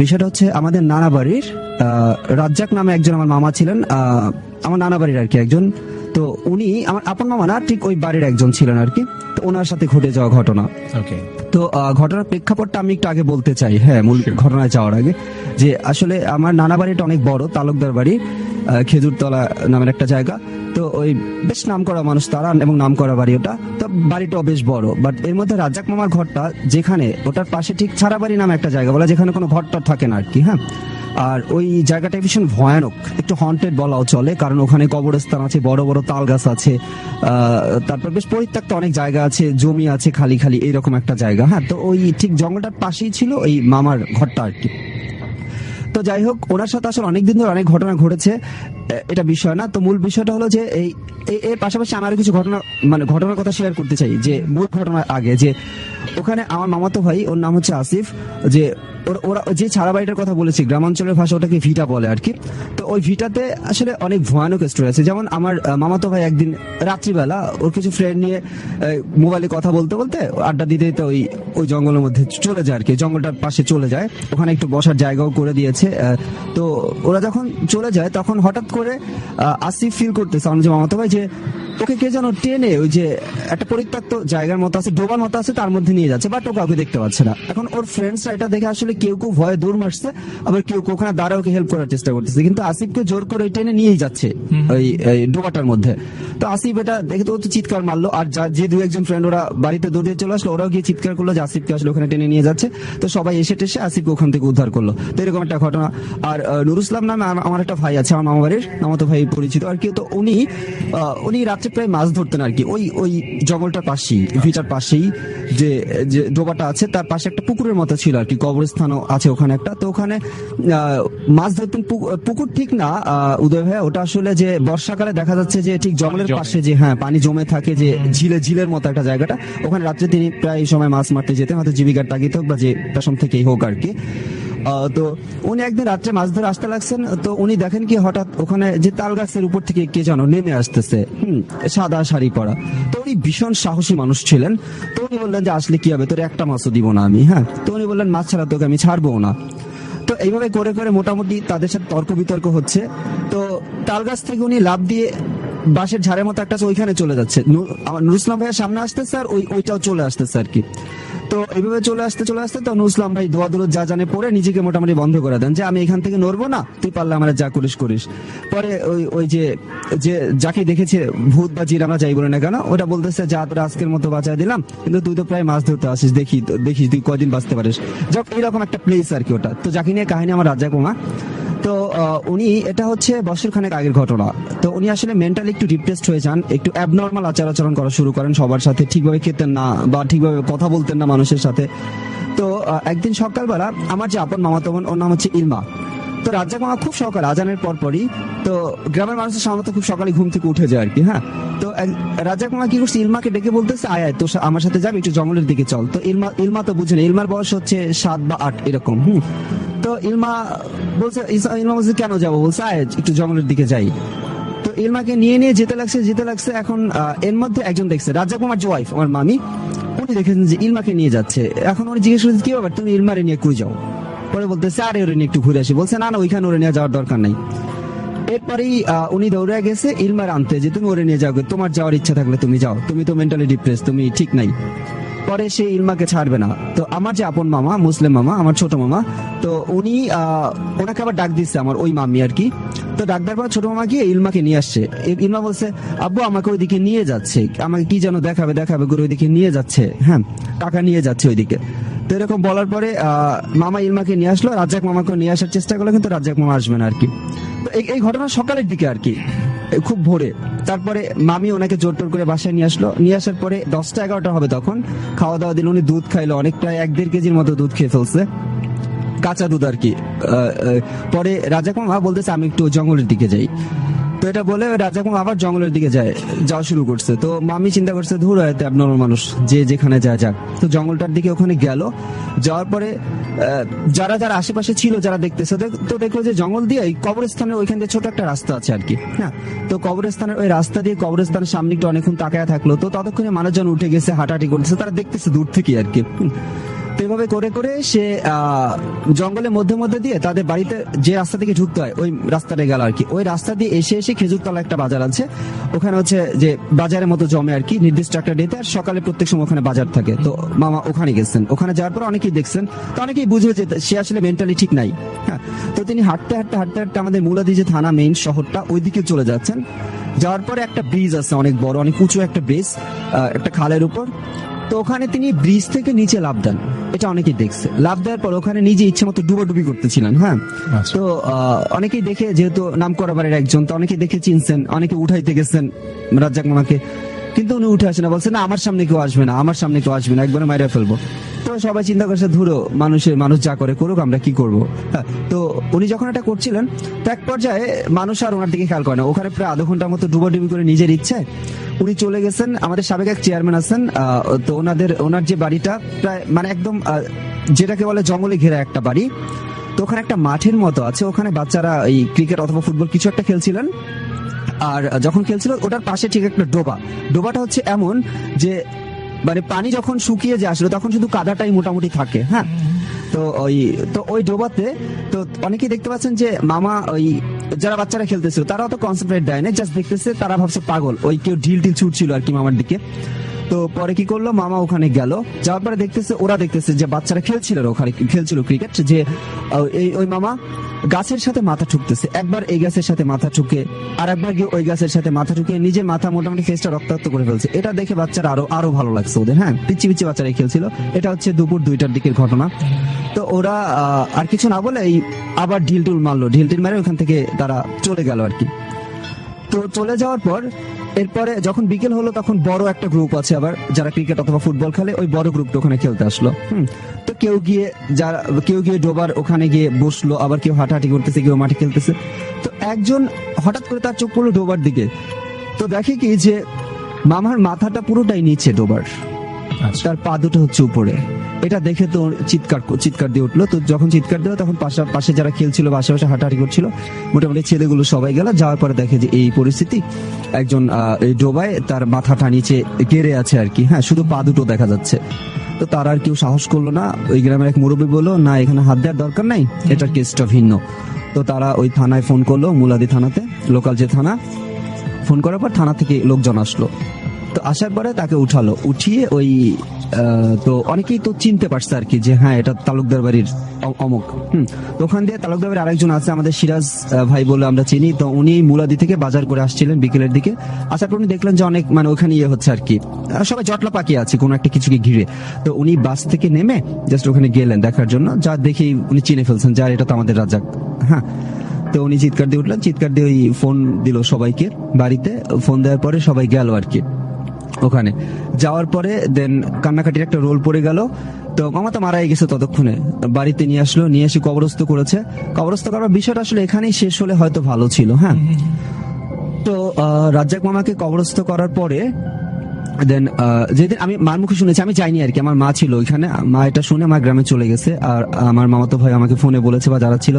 বিষয়টা হচ্ছে আমাদের নানা বাড়ির রাজ্জাক নামে একজন আমার মামা ছিলেন, আমার নানা বাড়ির আর কি একজন। তো উনি আমার আপন মামা না, ঠিক ওই বাড়ির একজন ছিলেন আর কি। তো ওনার সাথে ঘটে যাওয়া ঘটনা। ওকে, তো ঘটনার প্রেক্ষাপটটা আমি একটু আগে বলতে চাই, হ্যাঁ, মূল ঘটনায় যাওয়ার আগে, যে আসলে আমার নানা বাড়িটা অনেক বড়, তালুকদার বাড়ি, খেজুরতলা নামের একটা জায়গা। তো ওই বেশ নাম করা মানুষ তারা, এবং নাম করা বাড়ি ওটা। তো বাড়িটাও বেশ বড়, বাট এর মধ্যে রাজ্জাক মামার ঘরটা যেখানে, ওটার পাশে ঠিক ছাড়া বাড়ি নামে একটা জায়গা বলা, যেখানে কোনো ঘরটর থাকে না আর কি। হ্যাঁ, আর ওই জায়গাটা ভীষণ ভয়ানক, একটু হন্টেড বলাও চলে, কারণ ওখানে কবরস্থান আছে, বড় বড় তাল গাছ আছে, তারপর বেশ পরিত্যক্ত অনেক জায়গা আছে, জমি আছে খালি খালি, এইরকম একটা জায়গা। হ্যাঁ, তো ওই ঠিক জঙ্গলটার পাশেই ছিল ওই মামার ঘরটা আর কি। তো যাই হোক, ওনার সাথে আসলে অনেকদিন ধরে অনেক ঘটনা ঘটেছে, এটা বিষয় না। তো মূল বিষয়টা হলো যে এর পাশাপাশি আমার কিছু ঘটনা, মানে ঘটনার কথা শেয়ার করতে চাই। যে মূল ঘটনার আগে, যে ওখানে আমার মামাতো ভাই, ওর নাম হচ্ছে আসিফ, যে ওরা যে ছাড়া বাড়িটার কথা বলেছি, গ্রামাঞ্চলের ভাষা ওটাকে ভিটা বলে আর কি। তো ওই ভিটাতে আসলে অনেক ভয়ানক স্টোরি আছে। যেমন আমার মামাতো ভাই একদিন রাত্রিবেলা ওর কিছু ফ্রেন্ড নিয়ে মোবাইলে কথা বলতে বলতে, আড্ডা দিতে দিতে ওই জঙ্গলের মধ্যে চলে যায় আর কি, জঙ্গলটার পাশে চলে যায়। ওখানে একটু বসার জায়গাও করে দিয়েছে। তো ওরা যখন চলে যায়, তখন হঠাৎ করে আসিফ ফিল করতেছে, আমার যে মামাতো ভাই, যে ওকে কে যেন টেনে ওই যে একটা পরিত্যক্ত জায়গার মতো আছে, ডোবার মতো আছে, তার মধ্যে নিয়ে যাচ্ছে, বাট ও কাউকে দেখতে পাচ্ছে না। এখন ওর ফ্রেন্ডসরা এটা দেখে আসলে কেউ কেউ ভয়ে দৌড় মারছে, আবার কেউ কেউ ওখানে দাঁড়া ওকে হেল্প করার চেষ্টা করতেছে, কিন্তু আসিফকে জোর করে টেনে নিয়েই যাচ্ছে ওই ডোবাটার মধ্যে। তো আসিফ এটা দেখে তো ও তো চিৎকার মারলো, আর যে দু একজন ফ্রেন্ড ওরা বাড়িতে দৌড়িয়ে চলে আসলো, ওরাও গিয়ে চিৎকার করলো যে আসিফকে আসলে ওখানে টেনে নিয়ে যাচ্ছে। তো সবাই এসে টেসে আসিফকে ওখান থেকে উদ্ধার করলো। তো এরকম একটা ঘটনা। আর নুরুল ইসলাম নামে আমার একটা ভাই আছে, আমার মামা বাড়ির মামাতো ভাই পরিচিত আর কি। তো উনি রাত্রে প্রায় মাছ ধরতেন আর কি, ওই জঙ্গলটার পাশেই, ভিটার পাশেই যে ডোবাটা আছে, তার পাশে একটা পুকুরের মতো ছিল আর কি, কবরস্থানও আছে ওখানে একটা। তো ওখানে মাছ ধরতেন। পুকুর ঠিক না উদয় ভাই, ওটা আসলে যে বর্ষাকালে দেখা যাচ্ছে যে ঠিক জঙ্গলের পাশে যে, হ্যাঁ, পানি জমে থাকে, যে ঝিলের মতো একটা জায়গাটা, ওখানে রাত্রে তিনি প্রায় সময় মাছ মারতে যেতেন, হয়তো জীবিকার তাগিদে হোক বা যে পেশন থেকেই হোক আর কি। তো উনি একদিন রাত্রে মাছ ধরে আসতে লাগছেন। তো উনি দেখেন কি হঠাৎ ওখানে যে তাল গাছের উপর থেকে কে যেন নেমে আসতেছে, সাদা শাড়ি পরা। তো উনি ভীষণ সাহসী মানুষ ছিলেন। তো উনি বললেন যে আসলে কি হবে, তোর একটা মাছও দিব না আমি। হ্যাঁ, তো উনি বললেন মাছ ছাড়া তোকে আমি ছাড়বো না। তো এইভাবে করে করে মোটামুটি তাদের সাথে তর্ক বিতর্ক হচ্ছে। তো তাল গাছ থেকে উনি লাফ দিয়ে বাঁশের ঝাড়ের মতো একটা আছে, ওইখানে চলে যাচ্ছে। নুরুল ইসলাম ভাইয়ের সামনে আসতেছে, আর ওইটাও চলে আসতেছে আর কি। তো এইভাবে চলে আসতে তো নুরুল ইসলাম ভাই দোয়া দূর যা জানে পড়ে নিজেকে মোটামুটি বন্ধ করে দেন, যে আমি এখান থেকে নড়বো না, তুই পারলে আমার যা করিস। পরে ওই যে যাকে দেখেছে ভূত বা জিন, আমরা যাই বলে না কেন, ওটা বলতেছে যা তোরা আজকের মতো বাঁচায় দিলাম, কিন্তু তুই তো প্রায় মাছ ধরতে আসিস, দেখিস তুই কয়দিন বাঁচতে পারিস। যাক, এইরকম একটা প্লেস আর কি ওটা। তো যাকে নিয়ে কাহিনী আমার রাজ্জাক মামা। তো উনি, এটা হচ্ছে বছর খানেক আগের ঘটনা। তো উনি আসলে মেন্টালি একটু ডিপ্রেসড হয়ে যান, একটু অ্যাবনর্মাল আচার-আচরণ করা শুরু করেন, সবার সাথে ঠিকভাবে খেতেন না বা ঠিকভাবে কথা বলতেন না মানুষের সাথে। তো একদিন সকালবেলা আমার যে আপন মামাতো বোন, ওর নাম হচ্ছে ইলমা। তো রাজ্জাক মামা খুব সকাল আজানের পরই, তো গ্রামের মানুষের সাধারণত খুব সকালে ঘুম থেকে উঠে যায় আর কি। হ্যাঁ, তো রাজ্জাক মামা কি করছে, ইলমাকে ডেকে বলতেছে আয় তো আমার সাথে যাবে, একটু জঙ্গলের দিকে চল। তো ইলমা তো বুঝে না, ইলমার বয়স হচ্ছে 7 বা 8 এরকম। তো ইলমা বলছে কেন যাবো, বলছে আয় একটু জঙ্গলের দিকে যাই। তো ইলমাকে নিয়ে যেতে লাগছে। এখন এর মধ্যে একজন দেখছে, রাজ্জাক মামার যে ওয়াইফ, আমার মামি, উনি দেখেছেন যে ইলমাকে নিয়ে যাচ্ছে। এখন উনি জিজ্ঞেস করছে কি ব্যাপার, তুমি ইলমারে নিয়ে কই যাও? পরে বলতেছে আরে ওরে নিয়ে একটু ঘুরে আসি। বলছে না ওইখানে ওরে নিয়ে যাওয়ার দরকার নাই। এরপরেই উনি দৌড়ে গেছে ইলমার আনতে, যে তুমি ওরে নিয়ে যাও, তোমার যাওয়ার ইচ্ছা থাকলে তুমি যাও, তুমি তো মেন্টালি ডিপ্রেস, তুমি ঠিক নাই। পরে সে ইলমাকে ছাড়বে না। তো আমার যে আপন মামা, মুসলিম মামা, আমার ছোট মামা, তো উনি ওনাকে আবার ডাক দিচ্ছে, আমার ওই মামি আর কি। তো ডাক দেওয়ার পর ছোট মামা গিয়ে ইলমাকে নিয়ে আসছে। ইলমা বলছে আব্বু আমাকে ওইদিকে নিয়ে যাচ্ছে, আমাকে কি যেন দেখাবে করে ওইদিকে নিয়ে যাচ্ছে। হ্যাঁ, টাকা নিয়ে যাচ্ছে ওইদিকে। তো এরকম বলার পরে মামা ইলমাকে নিয়ে আসলো, রাজ্জাক মামাকে নিয়ে আসার চেষ্টা করলো, কিন্তু রাজ্জাক মামা আসবে না আর কি। তো এই ঘটনা সকালের দিকে আর কি, খুব ভোরে। তারপরে মামি ওনাকে জোর টোর করে বাসায় নিয়ে আসলো। নিয়ে আসার পরে 10টা-11টা হবে, তখন খাওয়া দাওয়া দিল। উনি দুধ খাইলো, অনেক প্রায় 1-1.5 কেজির মতো দুধ খেয়ে ফেলছে, কাঁচা দুধ আর কি। পরে রাজ্জাক মামা বলতেছে আমি একটু জঙ্গলের দিকে যাই। তো এটা বলে ওই রাজ্জাক মামা আবার জঙ্গলের দিকে যাওয়া শুরু করছে। তো মামি চিন্তা করছে ধুর হয়তো অ্যাবনর্মাল মানুষ, যে যেখানে যায় যাক। তো জঙ্গলটার দিকে ওখানে গেল, যাওয়ার পরে যারা যারা আশেপাশে ছিল যারা দেখতেছে, তো দেখলো যে জঙ্গল দিয়ে এই কবরস্থানের ওইখান দিয়ে ছোট একটা রাস্তা আছে আর কি। হ্যাঁ, তো কবরস্থানের ওই রাস্তা দিয়ে কবরস্থানের সামনে একটু অনেকক্ষণ তাকায়া থাকলো। তো ততক্ষণে মানুষজন উঠে গেছে, হাঁটাহাঁটি করতেছে, তারা দেখতেছে দূর থেকে আর কি। তো এভাবে করে করে সে জঙ্গলের মধ্যে দিয়ে তাদের বাড়িতে যে রাস্তা থেকে ঢুকতে হয় ওই রাস্তাটা গেল আর কি। ওই রাস্তা দিয়ে এসে খেজুরতলা একটা বাজার আছে, ওখানে হচ্ছে যে বাজারের মতো জমে আর কি নির্দিষ্ট একটা ডেতে, আর সকালে প্রত্যেক সময় ওখানে বাজার থাকে। তো মামা ওখানে গেছেন, ওখানে যাওয়ার পর অনেকেই দেখছেন, তো অনেকেই বুঝে যে সে আসলে মেন্টালি ঠিক নাই। হ্যাঁ, তো তিনি হাঁটতে আমাদের মুলাদি যে থানা মেইন শহরটা ওইদিকে চলে যাচ্ছেন। যাওয়ার পরে একটা ব্রিজ আছে অনেক বড়, অনেক উঁচু একটা ব্রিজ, একটা খালের উপর। তো ওখানে তিনি ব্রিজ থেকে নিচে লাফ দেন, এটা অনেকেই দেখছে। লাফ দেওয়ার পর ওখানে নিজে ইচ্ছে মতো ডুবাডুবি করতেছিলেন। হ্যাঁ, আচ্ছা। তো অনেকেই দেখে, যেহেতু নাম করা বাড়ির একজন, তো অনেকে দেখে চিনছেন, অনেকে উঠাইতে গেছেন রাজ্জাক মামাকে, কিন্তু উনি উঠে আসে না, বলছে না আমার সামনে কেউ আসবে না, আমার সামনে কেউ আসবে না, একবারে মাইরা ফেলবো। তো সবাই চিন্তা করছে ধুরো মানুষ যা করে করুক, আমরা কি করব। হ্যাঁ, তো উনি যখন এটা করছিলেন, তো এক পর্যায়ে মানুষ আর ওনার দিকে খেয়াল করে না, ওখানে প্রায় আধা ঘন্টার মতো ডুবাডুবি করে নিজের ইচ্ছে উনি চলে গেছেন। আমাদের সাবেক এক চেয়ারম্যান আছেন, তো ওনার যে বাড়িটা প্রায় মানে একদম যেটাকে বলে জঙ্গলে ঘেরা একটা বাড়ি। তো ওখানে একটা মাঠের মতো আছে, ওখানে বাচ্চারা এই ক্রিকেট অথবা ফুটবল কিছু একটা খেলছিলেন। আর যখন খেলছিল ওটার পাশে ঠিক একটা ডোবাটা হচ্ছে এমন যে মানে পানি যখন শুকিয়ে যায় আসলে তখন শুধু কাদাটাই মোটামুটি থাকে। হ্যাঁ, তো ওই ডোবাতে তো অনেকেই দেখতে পাচ্ছেন যে মামা ওই যারা বাচ্চারা খেলতেছিল তারা অত কনসেন্ট্রেট দেয় না, জাস্ট দেখতেছে, তারা ভাবছে পাগল, ওই কেউ ঢিল ছুটছিল আর কি মামার দিকে। তো পরে কি করলো, মামা ওখানে গেল, যাওয়ার পরে ওরা দেখতেছে যে বাচ্চারা খেলছিল ক্রিকেট, যে ওই মামা গাছের সাথে মাথা ঠুকতেছে, একবার এই গাছের সাথে মাথা ঠুকে আর একবার গিয়ে ওই গাছের সাথে মাথা ঠুকে নিজের মাথা মোটামুটি ফেসটা রক্তাক্ত করে ফেলছে। এটা দেখে বাচ্চারা আরো ভালো লাগছে ওদের। হ্যাঁ, পিচ্ছি বাচ্চারা খেলছিল। এটা হচ্ছে দুপুর 2টার দিকের ঘটনা। তো ওরা আর কিছু না বলে আবার ঢিল মারলো, ঢিল মারে ওখান থেকে তারা চলে গেল আর কি। তো চলে যাওয়ার পর এরপরে যখন বিকেল হলো তখন বড় একটা গ্রুপ আছে আবার যারা ক্রিকেট অথবা ফুটবল খেলে, ওই বড় গ্রুপটা ওখানে খেলতে আসলো। তো কেউ গিয়ে ডোবার ওখানে গিয়ে বসলো, আবার কেউ হাঁটাহাঁটি করতেছে, কেউ মাঠে খেলতেছে। তো একজন হঠাৎ করে তার চোখ পড়লো ডোবার দিকে, তো দেখে কি যে মামার মাথাটা পুরোটাই নিচে ডোবার, আচ্ছা। তার পা দুটো হচ্ছে উপরে। এটা দেখে তো চিৎকার দিয়ে উঠলো। তো যখন চিৎকার দিল তখন পাশে যারা খেলছিল বা আশেপাশে হাঁটাহাঁটি করছিল মোটামুটি ছেলেগুলো সবাই গেল। যাওয়ার পরে দেখে যে এই পরিস্থিতি, একজন এই ডোবায় তার মাথাটা নিচে গেড়ে আছে আর কি। হ্যাঁ, শুধু পা দুটো দেখা যাচ্ছে। তো তারা আর কেউ সাহস করলো না। ওই গ্রামের এক মুরব্বী বললো না, এখানে হাত দেওয়ার দরকার নাই, এটার কেসটা ভিন্ন। তো তারা ওই থানায় ফোন করলো, মুলাদি থানাতে, লোকাল যে থানা। ফোন করার পর থানা থেকে লোকজন আসলো। তো আসার পরে তাকে উঠিয়ে ওই তো অনেকেই তো চিনতে পারছে আর কি যে হ্যাঁ এটা তালুকদার বাড়ির অমুক। তো ওখান দিয়ে তালুকদার বাড়ির আরেকজন আছে আমাদের সিরাজ ভাই বলে আমরা চিনি। তো উনি মুলাদি থেকে বাজার করে আসছিলেন বিকেলের দিকে। আসার পর উনি দেখলেন যে অনেক মানে ওখানে হচ্ছে আর কি, সবাই জটলা পাকিয়ে আছে কোনো একটা কিছুকে ঘিরে। তো উনি বাস থেকে নেমে জাস্ট ওখানে গেলেন দেখার জন্য, যা দেখেই উনি চিনে ফেলছেন যে আর এটা তো আমাদের রাজ্জাক। হ্যাঁ, তো উনি চিৎকার দিয়ে উঠলেন, চিৎকার দিয়ে ওই ফোন দিল সবাইকে বাড়িতে। ফোন দেওয়ার পরে সবাই গেল আর কি ওখানে। যাওয়ার পরে দেন কান্নাকাটির একটা রোল পড়ে গেল। তো মামা তো মারাই গেছে ততক্ষণে, বাড়িতে নিয়ে এসে কবরস্থ করেছে। কবরস্থ করার বিষয়টা আসলে এখানেই শেষ হলে হয়তো ভালো ছিল। হ্যাঁ, তো রাজ্জাক মামাকে কবরস্থ করার পরে দেন যেদিন আমি মার মুখে শুনেছি, আমি যাইনি আর কি, আমার মা ছিল ওইখানে। মা এটা শুনে আমার গ্রামে চলে গেছে। আর আমার মামাতো ভাই আমাকে ফোনে বলেছে বা যারা ছিল,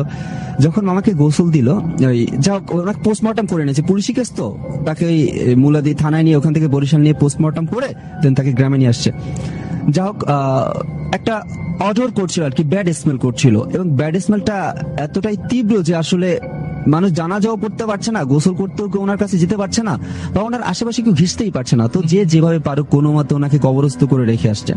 যখন মামাকে গোসল দিল, ওই যা ওনাকে পোস্টমর্টম করে নিয়েছে, পুলিশি কেস তো, তাকে ওই মুলাদি থানায় নিয়ে ওখান থেকে বরিশাল নিয়ে পোস্টমর্টম করে দেন তাকে গ্রামে নিয়ে আসছে। যা হোক, একটা অডর করছিল আর কি, ব্যাড স্মেল করছিল, এবং ব্যাড স্মেলটা এতটাই তীব্র যে আসলে মানুষ জানাজাও পড়তে পারছে না, গোসল করতেও কেউ ওনার কাছে যেতে পারছে না, বা ওনার আশেপাশে কেউ ঘিসতেই পারছে না। তো যে যেভাবে পারুক কোনো মতে ওনাকে কবরস্থ করে রেখে আসছে।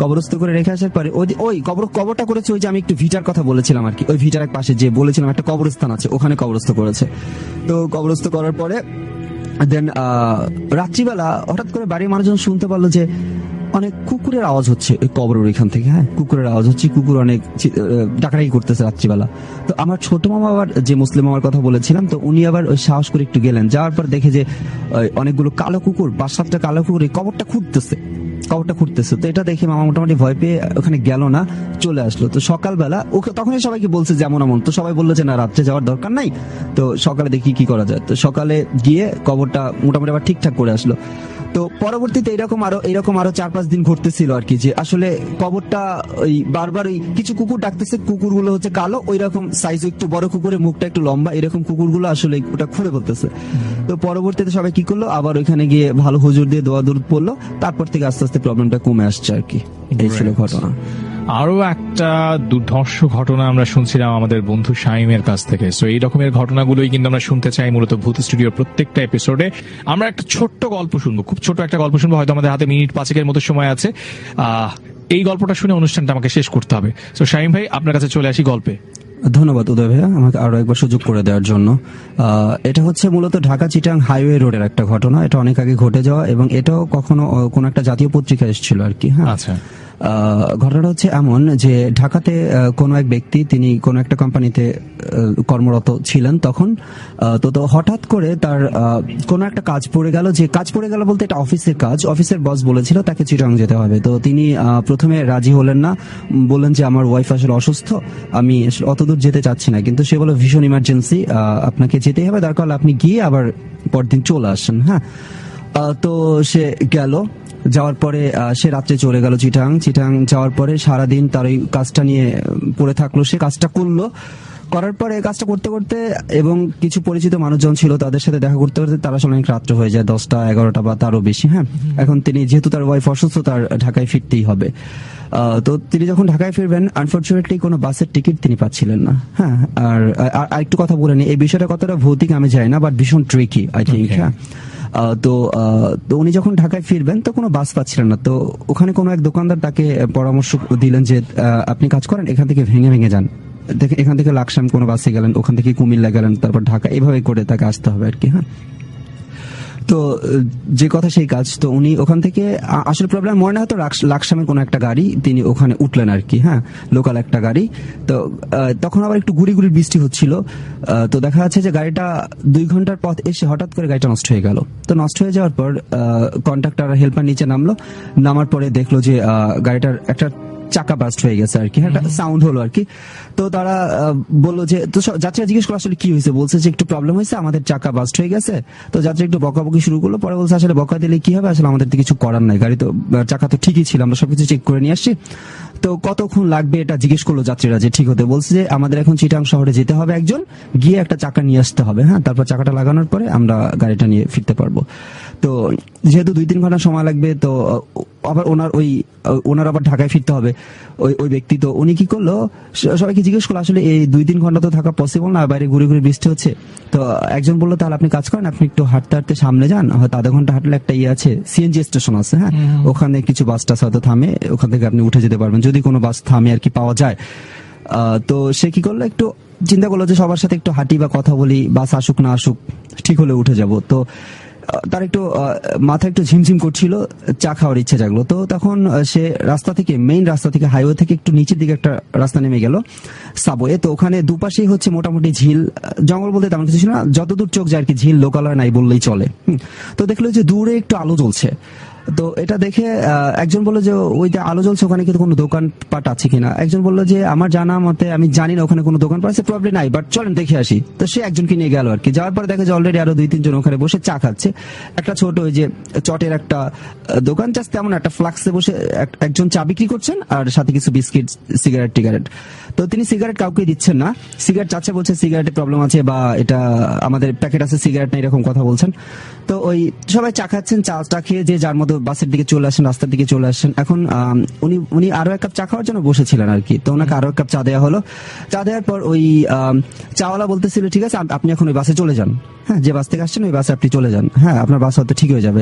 কবরস্থ করে রেখে আসার পরে ওই কবরটা করেছে ওই যে আমি একটু ভিটার কথা বলেছিলাম আর কি, ওই ভিটার এক পাশে যে বলেছিলাম একটা কবরস্থান আছে, ওখানে কবরস্থ করেছে। তো কবরস্থ করার পরে দেন রাত্রিবেলা হঠাৎ করে বাড়ির মানুষজন শুনতে পারলো যে অনেক কুকুরের আওয়াজ হচ্ছে ওই কবরের ওইখান থেকে। হ্যাঁ, কুকুরের আওয়াজ হচ্ছে, কুকুর অনেক ডাকাডাকি করতেছে রাত্রিবেলা। তো আমার ছোট মামা আবার, যে মুসলিম মামার কথা বলেছিলাম, তো উনি আবার ওই সাহস করে একটু গেলেন। যাওয়ার পর দেখে যে অনেকগুলো কালো কুকুর, 5-7টা কালো কুকুর এই কবরটা খুঁড়তেছে। কবরটা খুঁড়তেছে। তো এটা দেখে মামা মোটামুটি ভয় পেয়ে ওখানে গেল না, চলে আসলো। তো সকালবেলা ওকে তখনই সবাইকে বলছে যেমন এমন, তো সবাই বললো যে না রাত্রে যাওয়ার দরকার নাই, তো সকালে দেখি কি করা যায়। তো সকালে গিয়ে কবরটা মোটামুটি আবার ঠিকঠাক করে আসলো। তো পরবর্তীতে এরকম আরো 4-5 দিন ঘটতেছিল আর কি, যে আসলে কবরটা ওই বারবার ওই কিছু কুকুর ডাকতেছে, কুকুরগুলো হচ্ছে কালো, ওই রকম সাইজ একটু বড় কুকুরের মুখটা একটু লম্বা, এরকম কুকুরগুলো আসলে ওটা খুঁড়ে বলতেছে। তো পরবর্তীতে সবাই কি করলো, আবার ওইখানে গিয়ে ভালো হুজুর দিয়ে দোয়া দরুদ পড়লো, তারপর থেকে আস্তে আস্তে প্রবলেমটা কমে আসছে আর কি। এই ছিল ঘটনা। আরো একটা দুর্ধর্ষ ঘটনা আমরা শুনছিলাম আমাদের বন্ধু শাইমের কাছ থেকে। সো এই রকমের ঘটনাগুলোই কিন্তু আমরা শুনতে চাই মূলত ভূত স্টুডিওর প্রত্যেকটা এপিসোডে। আমরা একটা ছোট্ট গল্প শুনবো, খুব ছোট একটা গল্প শুনবো, হয়তো আমাদের হাতে মিনিট 5 মতো সময় আছে। এই গল্পটা শুনে অনুষ্ঠানটা আমাকে শেষ করতে হবে। সো শাইম ভাই, আপনার কাছে চলে আসি গল্পে। ধন্যবাদ উদয় ভাইয়া আমাকে আরো একবার সুযোগ করে দেওয়ার জন্য। এটা হচ্ছে মূলত ঢাকা চিটাং হাইওয়ে রোডের একটা ঘটনা। এটা অনেক আগে ঘটে যাওয়া, এবং এটাও কখনো কোনো একটা জাতীয় পত্রিকা এসেছিল আর কি। হ্যাঁ, আচ্ছা। ঘটনাটা হচ্ছে এমন যে ঢাকাতে কোনো এক ব্যক্তি, তিনি কোনো একটা কোম্পানিতে কর্মরত ছিলেন তখন। তো হঠাৎ করে তার কোনো একটা কাজ পড়ে গেল। যে কাজ পড়ে গেল বলতে এটা অফিসের কাজ, অফিসের বস বলেছিল তাকে চিটাং যেতে হবে। তো তিনি প্রথমে রাজি হলেন না, বললেন যে আমার ওয়াইফ আসলে অসুস্থ, আমি অতদূর যেতে চাচ্ছি না। কিন্তু সে বলে ভীষণ ইমার্জেন্সি, আপনাকে যেতেই হবে, দরকার হলে আপনি গিয়ে আবার পরদিন চলে আসেন। হ্যাঁ, তো সে গেল। যাওয়ার পরে সে রাত্রে চলে গেল চিটাং যাওয়ার পরে সারাদিন তার ওই কাজটা নিয়ে পড়ে থাকলো। সে কাজটা করলো, করার পরে কাজটা করতে করতে এবং কিছু পরিচিত মানুষজন ছিল তাদের সাথে দেখা করতে করতে তারা অনেক রাত্রে হয়ে যায়, 10টা 11টা বা তারও বেশি। হ্যাঁ, এখন তিনি যেহেতু তার ওয়াইফ অসুস্থ, তার ঢাকায় ফিরতেই হবে। তো তিনি যখন ঢাকায় ফিরবেন, আনফরচুনেটলি কোনো বাসের টিকিট তিনি পাচ্ছিলেন না। হ্যাঁ, আর একটু কথা বলে নি, এই বিষয়টা কতটা ভৌতিক আমি জানি না, বাট ভীষণ ট্রিকি আই থিঙ্ক। হ্যাঁ, তো উনি যখন ঢাকায় ফিরবেন তো কোনো বাস পাচ্ছিলেন না। তো ওখানে কোনো এক দোকানদার তাকে পরামর্শ দিলেন যে আপনি কাজ করেন, এখান থেকে ভেঙে যান, এখান থেকে লাকসাম কোনো বাসে গেলেন, ওখান থেকে কুমিল্লা গেলেন, তারপর ঢাকা, এইভাবে করে তাকে আসতে হবে আর কি। হ্যাঁ, তো যে কথা সেই কাজ। তো উনি ওখান থেকে আসলে প্রবলেম মনে হয়তো লাকসামের কোনো একটা গাড়ি, তিনি ওখানে উঠলেন আর কি। হ্যাঁ, লোকাল একটা গাড়ি। তো তখন আবার একটু গুড়ি বৃষ্টি হচ্ছিল। তো দেখা যাচ্ছে যে গাড়িটা 2 ঘন্টার পথ এসে হঠাৎ করে গাড়িটা নষ্ট হয়ে গেল। তো নষ্ট হয়ে যাওয়ার পর কন্ট্রাক্টর হেল্পার নিচে নামার পরে দেখলো যে গাড়িটার একটা চাকা বাস্ট হয়ে গেছে আর কি। একটা সাউন্ড হলো আর কি। তো তারা বললো যে, তো যাত্রীরা জিজ্ঞেস করলো আসলে কি হয়েছে, বলছে যে একটু প্রবলেম হয়েছে, আমাদের চাকা বাস্ট হয়ে গেছে। তো যাত্রী একটু বকাবকি শুরু করলো। পরে বলছে আসলে বকা দিলে কি হবে, আসলে আমাদের তো কিছু করার নাই, গাড়ি তো চাকা তো ঠিকই ছিল, আমরা সবকিছু চেক করে নিয়ে আসছি। তো কতক্ষণ লাগবে এটা জিজ্ঞেস করলো যাত্রীরা যে ঠিক হতে। বলছে যে আমাদের এখন চিটাং শহরে যেতে হবে, একজন গিয়ে একটা চাকা নিয়ে আসতে হবে। হ্যাঁ, তারপর চাকাটা লাগানোর পরে আমরা গাড়িটা নিয়ে ফিরতে পারবো। তো যেহেতু 2-3 ঘন্টা সময় লাগবে, তো আবার ওনার আবার ঢাকায় ফিরতে হবে ওই ব্যক্তি। তো উনি কি করলো, সবাইকে জিজ্ঞেস করলো আসলে এই 2-3 ঘন্টা তো থাকা পসিবল না, বাইরে ঘুরে বৃষ্টি হচ্ছে। তো একজন বললো তাহলে আপনি কাজ করেন, আপনি একটু হাঁটতে সামনে যান, হয়তো আধা ঘন্টা হাঁটলে একটা আছে, সিএনজি স্টেশন আছে। হ্যাঁ, ওখানে কিছু বাস টাস হয়তো থামে, ওখান থেকে আপনি উঠে যেতে পারবেন যদি কোনো বাস থামে আর কি, পাওয়া যায়। তো সে কি করলো, একটু চিন্তা করলো যে সবার সাথে একটু হাঁটি বা কথা বলি, বাস আসুক না আসুক, ঠিক হলে উঠে যাব। তো তার একটু মাথা একটু ঝিমঝিম করছিল, চা খাওয়ার ইচ্ছে জাগলো। তো তখন সে মেইন রাস্তা থেকে হাইওয়ে থেকে একটু নিচের দিকে একটা রাস্তা নেমে গেল, সাবওয়ে। তো ওখানে দুপাশেই হচ্ছে মোটামুটি ঝিল, জঙ্গল বলতে তেমন কিছু ছিল না, যতদূর চোখ যায় আর কি, ঝিল লোকালয় নাই বললেই চলে। তো দেখলো যে দূরে একটু আলো জ্বলছে। তো এটা দেখে একজন বললো যে ওই যে আলো জ্বলছে, ওখানে কিন্তু কোনো দোকানপাট আছে কিনা। একজন বললো যে আমার জানা মতে আমি জানি না ওখানে কোনো দোকানপাট আছে, প্রবলেম নাই, বাট চলেন দেখে আসি। তো সে একজনকে নিয়ে গেল আর কি। যাওয়ার পরে দেখে যে অলরেডি আরো 2-3 জন ওখানে বসে চা খাচ্ছে। একটা ছোট ওই যে চটের একটা দোকান, জাস্ট তেমন একটা ফ্লাক্সে বসে একজন চা বিক্রি করছেন, আর সাথে কিছু বিস্কিট, সিগারেট। তো তিনি সিগারেট কাউকে দিচ্ছেন না, সিগারেট চাচ্ছে, বলছে সিগারেটে প্রবলেম আছে, বা এটা আমাদের প্যাকেট আছে, সিগারেট না, এরকম কথা বলছেন। তো ওই সবাই চা খাচ্ছেন, চাটা খেয়ে যে যার মতো বাসের দিকে চলে আসেন, রাস্তার দিকে চলে আসেন। এখন উনি আরো 1 কাপ চা খাওয়ার জন্য বসেছিলেন আর কি। তো ওনাকে আরো 1 কাপ চা দেওয়া হলো। চা দেওয়ার পর ওই চাওয়ালা বলতেছিল ঠিক আছে আপনি এখন ওই বাসে চলে যান। হ্যাঁ, যে বাস থেকে আসছেন ওই বাসে আপনি চলে যান। হ্যাঁ, আপনার বাস হয়তো ঠিক হয়ে যাবে।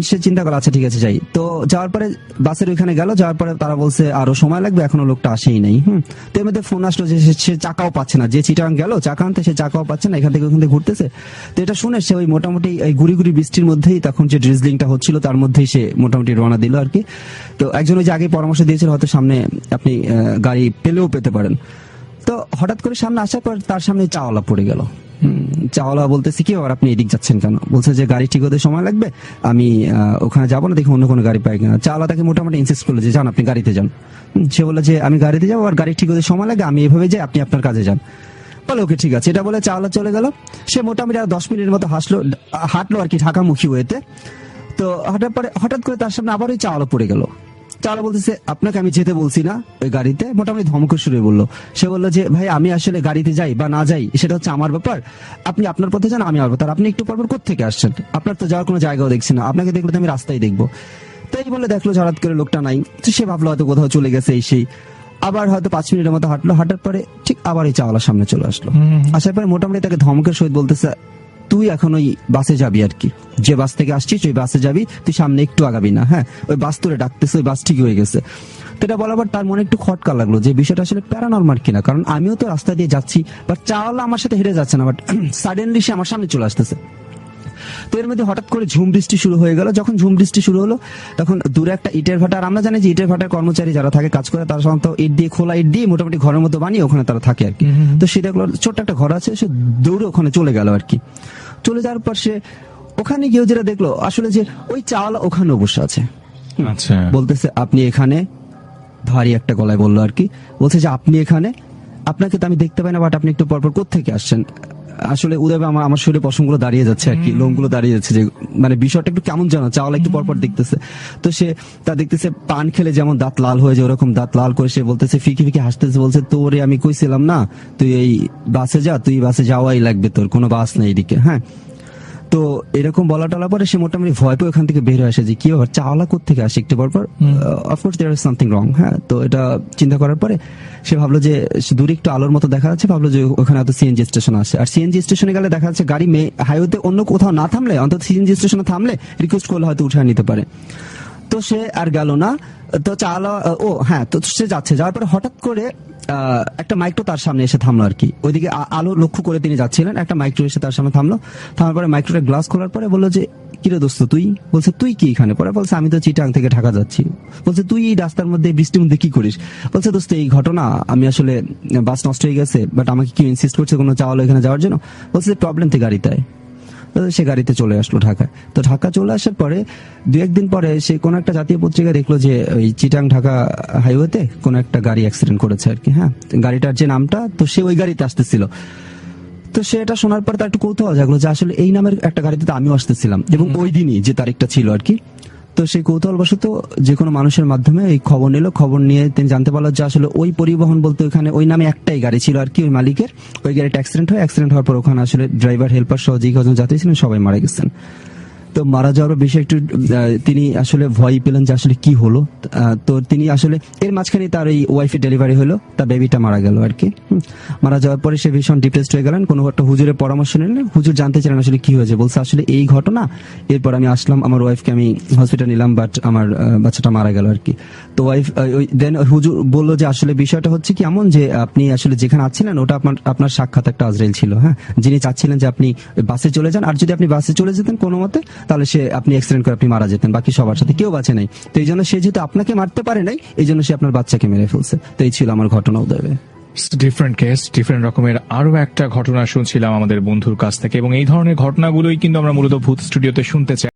সে চিন্তা করলো আচ্ছা ঠিক আছে যাই। তো যাওয়ার পরে বাসের ওইখানে গেল, যাওয়ার পরে তারা বলছে আরো সময় লাগবে, এখনো লোকটা আসেই নাই। তো এর মধ্যে ফোন আসলো যে সে চাকাও পাচ্ছে না, যে চিটাং গেল চাকা আনতে, সে চাকাও পাচ্ছে না, এখান থেকে ওখান থেকে ঘুরতেছে। তো এটা শুনে সে ওই মোটামুটি এই গুড়ি বৃষ্টির মধ্যেই, তখন যে ড্রিজলিংটা হচ্ছিল তার মধ্যেই সে মোটামুটি রওনা দিল আর কি। তো একজন ওই যে আগে পরামর্শ দিয়েছিল হয়তো সামনে আপনি গাড়ি পেলেও পেতে পারেন। তো তো হঠাৎ করে সামনে আসার পর তার সামনে চাওয়ালা পড়ে গেল। চাওয়ালা বলতেছে কি ব্যাপার, আপনি এদিক যাচ্ছেন কেন? বলছে যে গাড়ি ঠিক হতে সময় লাগবে, আমি ওখানে যাবো না, দেখি অন্য কোনো গাড়ি পাই কিনা। চাওয়ালা তাকে মোটামুটি ইনসিস্ট করলো যে যান, আপনি গাড়িতে যান। সে বললো যে আমি গাড়িতে যাবো, আর গাড়ি ঠিক হতে সময় লাগে, আমি এভাবে যাই, আপনি আপনার কাজে যান। বলে ওকে ঠিক আছে, এটা বলে চাওয়ালা চলে গেল। সে মোটামুটি আর 10 মিনিটের মতো হাঁটলো আর কি ঢাকামুখী ওয়েতে। তো হাঁটার পরে হঠাৎ করে তার সামনে আবার ওই চাওয়ালা পড়ে গেল। চাওয়ালা বলতেছে আপনাকে আমি যেতে বলছি না ওই গাড়িতে, মোটামুটি ধমক সুরে বললো। সে বললো যে ভাই আমি আসলে গাড়িতে যাই বা না যাই সেটা হচ্ছে আমার ব্যাপার, আপনি আপনার পথে যান, আমি আমার ব্যাপার। আপনি একটু পরপর কোত্থেকে আসছেন? আপনার তো যাওয়ার কোনো জায়গাও দেখছি না, আপনাকে দেখলে তো আমি রাস্তায় দেখবো। তাই বলে দেখলো হঠাৎ করে লোকটা নাই, তো সে ভাবলো হয়তো কোথাও চলে গেছে এই সেই। আবার হয়তো 5 মিনিটের মতো হাঁটলো, হাঁটার পরে ঠিক আবার এই চাওয়ালার সামনে চলে আসলো। আসার পরে মোটামুটি তাকে ধমকের সহিত বলতেছে তুই এখন ওই বাসে যাবি আর কি, যে বাস থেকে আসছিস ওই বাসে যাবি, তুই সামনে একটু আগাবি না। হ্যাঁ, ওই বাস তোরে ডাকতেছে, ওই বাস ঠিকই হয়ে গেছে। তো এটা বলার পর তার মনে একটু খটকা লাগলো যে বিষয়টা আসলে প্যারানরমাল কিনা, কারণ আমিও তো রাস্তা দিয়ে যাচ্ছি, বাট চাওয়ালা আমার সাথে হেঁটে যাচ্ছে না, বাট সাডেনলি সে আমার সামনে চলে আসতেছে। তো এর মধ্যে হঠাৎ করে ঝুম বৃষ্টি শুরু হয়ে গেল। যখন ঝুম বৃষ্টি শুরু হলো তখন দূরে একটা ইটের ভাটা, আর আমরা জানি যে ইটের ভাটার কর্মচারী যারা থাকে কাজ করে তারা সাধারণত ইট দিয়ে, খোলা ইট দিয়ে মোটামুটি ঘরের মতো বানিয়ে ওখানে তারা থাকে আর কি। তো সে দেখলো ছোট্ট একটা ঘর আছে, সে দৌড়ে ওখানে চলে গেল আর কি। চলে যাওয়ার পর সে ওখানে গিয়েও যেটা দেখলো আসলে যে ওই চাওয়ালা ওখানে বসে আছে। আচ্ছা, বলতেছে আপনি এখানে, ভারী একটা গলায় বললো আর কি। বলছে যে আপনি এখানে, আপনাকে তো আমি দেখতে পাই না, বাট আপনি একটু পরপর কোত্থেকে আসছেন? আসলে উদয় আমার শরীরে পশমগুলো দাঁড়িয়ে যাচ্ছে আর কি, লোমগুলো দাঁড়িয়ে যাচ্ছে, যে মানে বিষয়টা একটু কেমন জানো। চাওয়ালা একটু পরপর দেখতেছে, তো সে তা দেখতেছে পান খেলে যেমন দাঁত লাল হয়ে যায় ওরকম দাঁত লাল করে সে বলতেছে, ফিকি ফিকি হাসতেছে, বলছে তোরে আমি কইছিলাম না তুই এই বাসে যা, তুই বাসে যাওয়াই লাগবে, তোর কোনো বাস নেই এদিকে। হ্যাঁ, তো এরকম বলা টলা পরে সে মোটামুটি ভয় পেয়ে ওখান থেকে বের হয়ে আসে যে কি ব্যাপার, চাওয়ালা কোত্থেকে আসে একটু পরপর। Of course there is something wrong. হ্যাঁ, তো এটা চিন্তা করার পরে সে ভাবলো যে দূরে একটু আলোর মতো দেখা যাচ্ছে, ভাবলো যে ওখানে হয়তো সিএনজি স্টেশন আছে। আর সিএনজি স্টেশনে গেলে দেখা যাচ্ছে গাড়ি হাইওয়েতে অন্য কোথাও না থামলে, অন্তত সিএনজি স্টেশনে থামলে রিকোয়েস্ট করলে হয়তো উঠে নিতে পারে। তো সে আর গেল না। তো চাওয়ালা তো সে যাচ্ছে, যাওয়ার পরে হঠাৎ করে একটা মাইক্রো তার সামনে এসে থামলো আর কি। ওইদিকে আলো লক্ষ্য করে তিনি যাচ্ছিলেন, একটা মাইক্রো এসে তার সামনে থামলো। থামার পরে মাইক্রোটা গ্লাস খোলার পরে বললো যে কিরে দোস্ত তুই? বলছে তুই কি এখানে? পরে বলছে আমি তো চিটাং থেকে ঢাকা যাচ্ছি। বলছে তুই এই রাস্তার মধ্যে বৃষ্টির মধ্যে কি করিস? বলছে দোস্ত এই ঘটনা, আমি আসলে বাস নষ্ট হয়ে গেছে, বাট আমাকে কি ইনসিস্ট করছে কোনো চাওয়ালা এখানে যাওয়ার জন্য। বলছে প্রবলেম থেকে গাড়িতে আয়। সে গাড়িতে চলে আসলো ঢাকায়। তো ঢাকা চলে আসার পরে 2-1 দিন পরে সে কোন একটা জাতীয় পত্রিকা দেখলো যে ওই চিটাং ঢাকা হাইওয়েতে কোন একটা গাড়ি অ্যাক্সিডেন্ট করেছে আর কি। হ্যাঁ, গাড়িটার যে নামটা, তো সে ওই গাড়িতে আসতেছিল। তো সে এটা শোনার পর তার একটু কৌতূহল জাগলো যে আসলে এই নামের একটা গাড়িতে তো আমিও আসতেছিলাম, এবং ওই দিনই যে তারিখটা ছিল আর কি। তো সেই কৌতূহলবশত যে কোনো মানুষের মাধ্যমে এই খবর নিল। খবর নিয়ে তিনি জানতে পারলো যে আসলে ওই পরিবহন বলতে ওইখানে ওই নামে একটাই গাড়ি ছিল আর কি ওই মালিকের। ওই গাড়িটা অ্যাক্সিডেন্ট হওয়ার পর ওখানে আসলে ড্রাইভার, হেল্পার সহ যে কজন যাত্রী ছিলেন সবাই মারা গেছেন। তো মারা যাওয়ার বিষয়ে একটু তিনি আসলে ভয় পেলেন যে আসলে কি হলো। তো তিনি আসলে এর মাঝখানে তার এই ওয়াইফের ডেলিভারি হলো, তার বেবিটা মারা গেল আর কি। মারা যাওয়ার পরে সে ভীষণ ডিপ্রেসড হয়ে গেলেন। কোনো একটা হুজুরের পরামর্শ নিলেন, হুজুর জানতে চাইলেন আসলে কি হয়েছে। বলছে আসলে এই ঘটনা, এরপর আমি আসলাম, আমার ওয়াইফকে আমি হসপিটাল নিলাম, বাট আমার বাচ্চাটা মারা গেল আর কি। তো ওয়াইফ দেন হুজুর বললো যে আসলে বিষয়টা হচ্ছে কি এমন যে আপনি আসলে যেখানে আছিলেন ওটা আপনার সাক্ষাৎ একটা আজরাইল ছিল। হ্যাঁ, যিনি চাচ্ছিলেন যে আপনি বাসে চলে যান, আর যদি আপনি বাসে চলে যেতেন কোনো মতে, তাহলে আপনি অ্যাক্সিডেন্ট করে আপনি মারা যেতেন, বাকি সবার সাথে কেউ বাঁচে নাই। তো এই জন্য সে যেহেতু আপনাকে মারতে পারে নাই, এই জন্য সে আপনার বাচ্চাকে মেরে ফেলছে। তো এই ছিল আমার ঘটনা উদয়। ডিফারেন্ট কেস, ডিফারেন্ট রকমের আরো একটা ঘটনা শুনছিলাম আমাদের বন্ধুর কাছ থেকে, এবং এই ধরনের ঘটনাগুলোই কিন্তু আমরা মূলত ভূত স্টুডিওতে শুনতে চাই।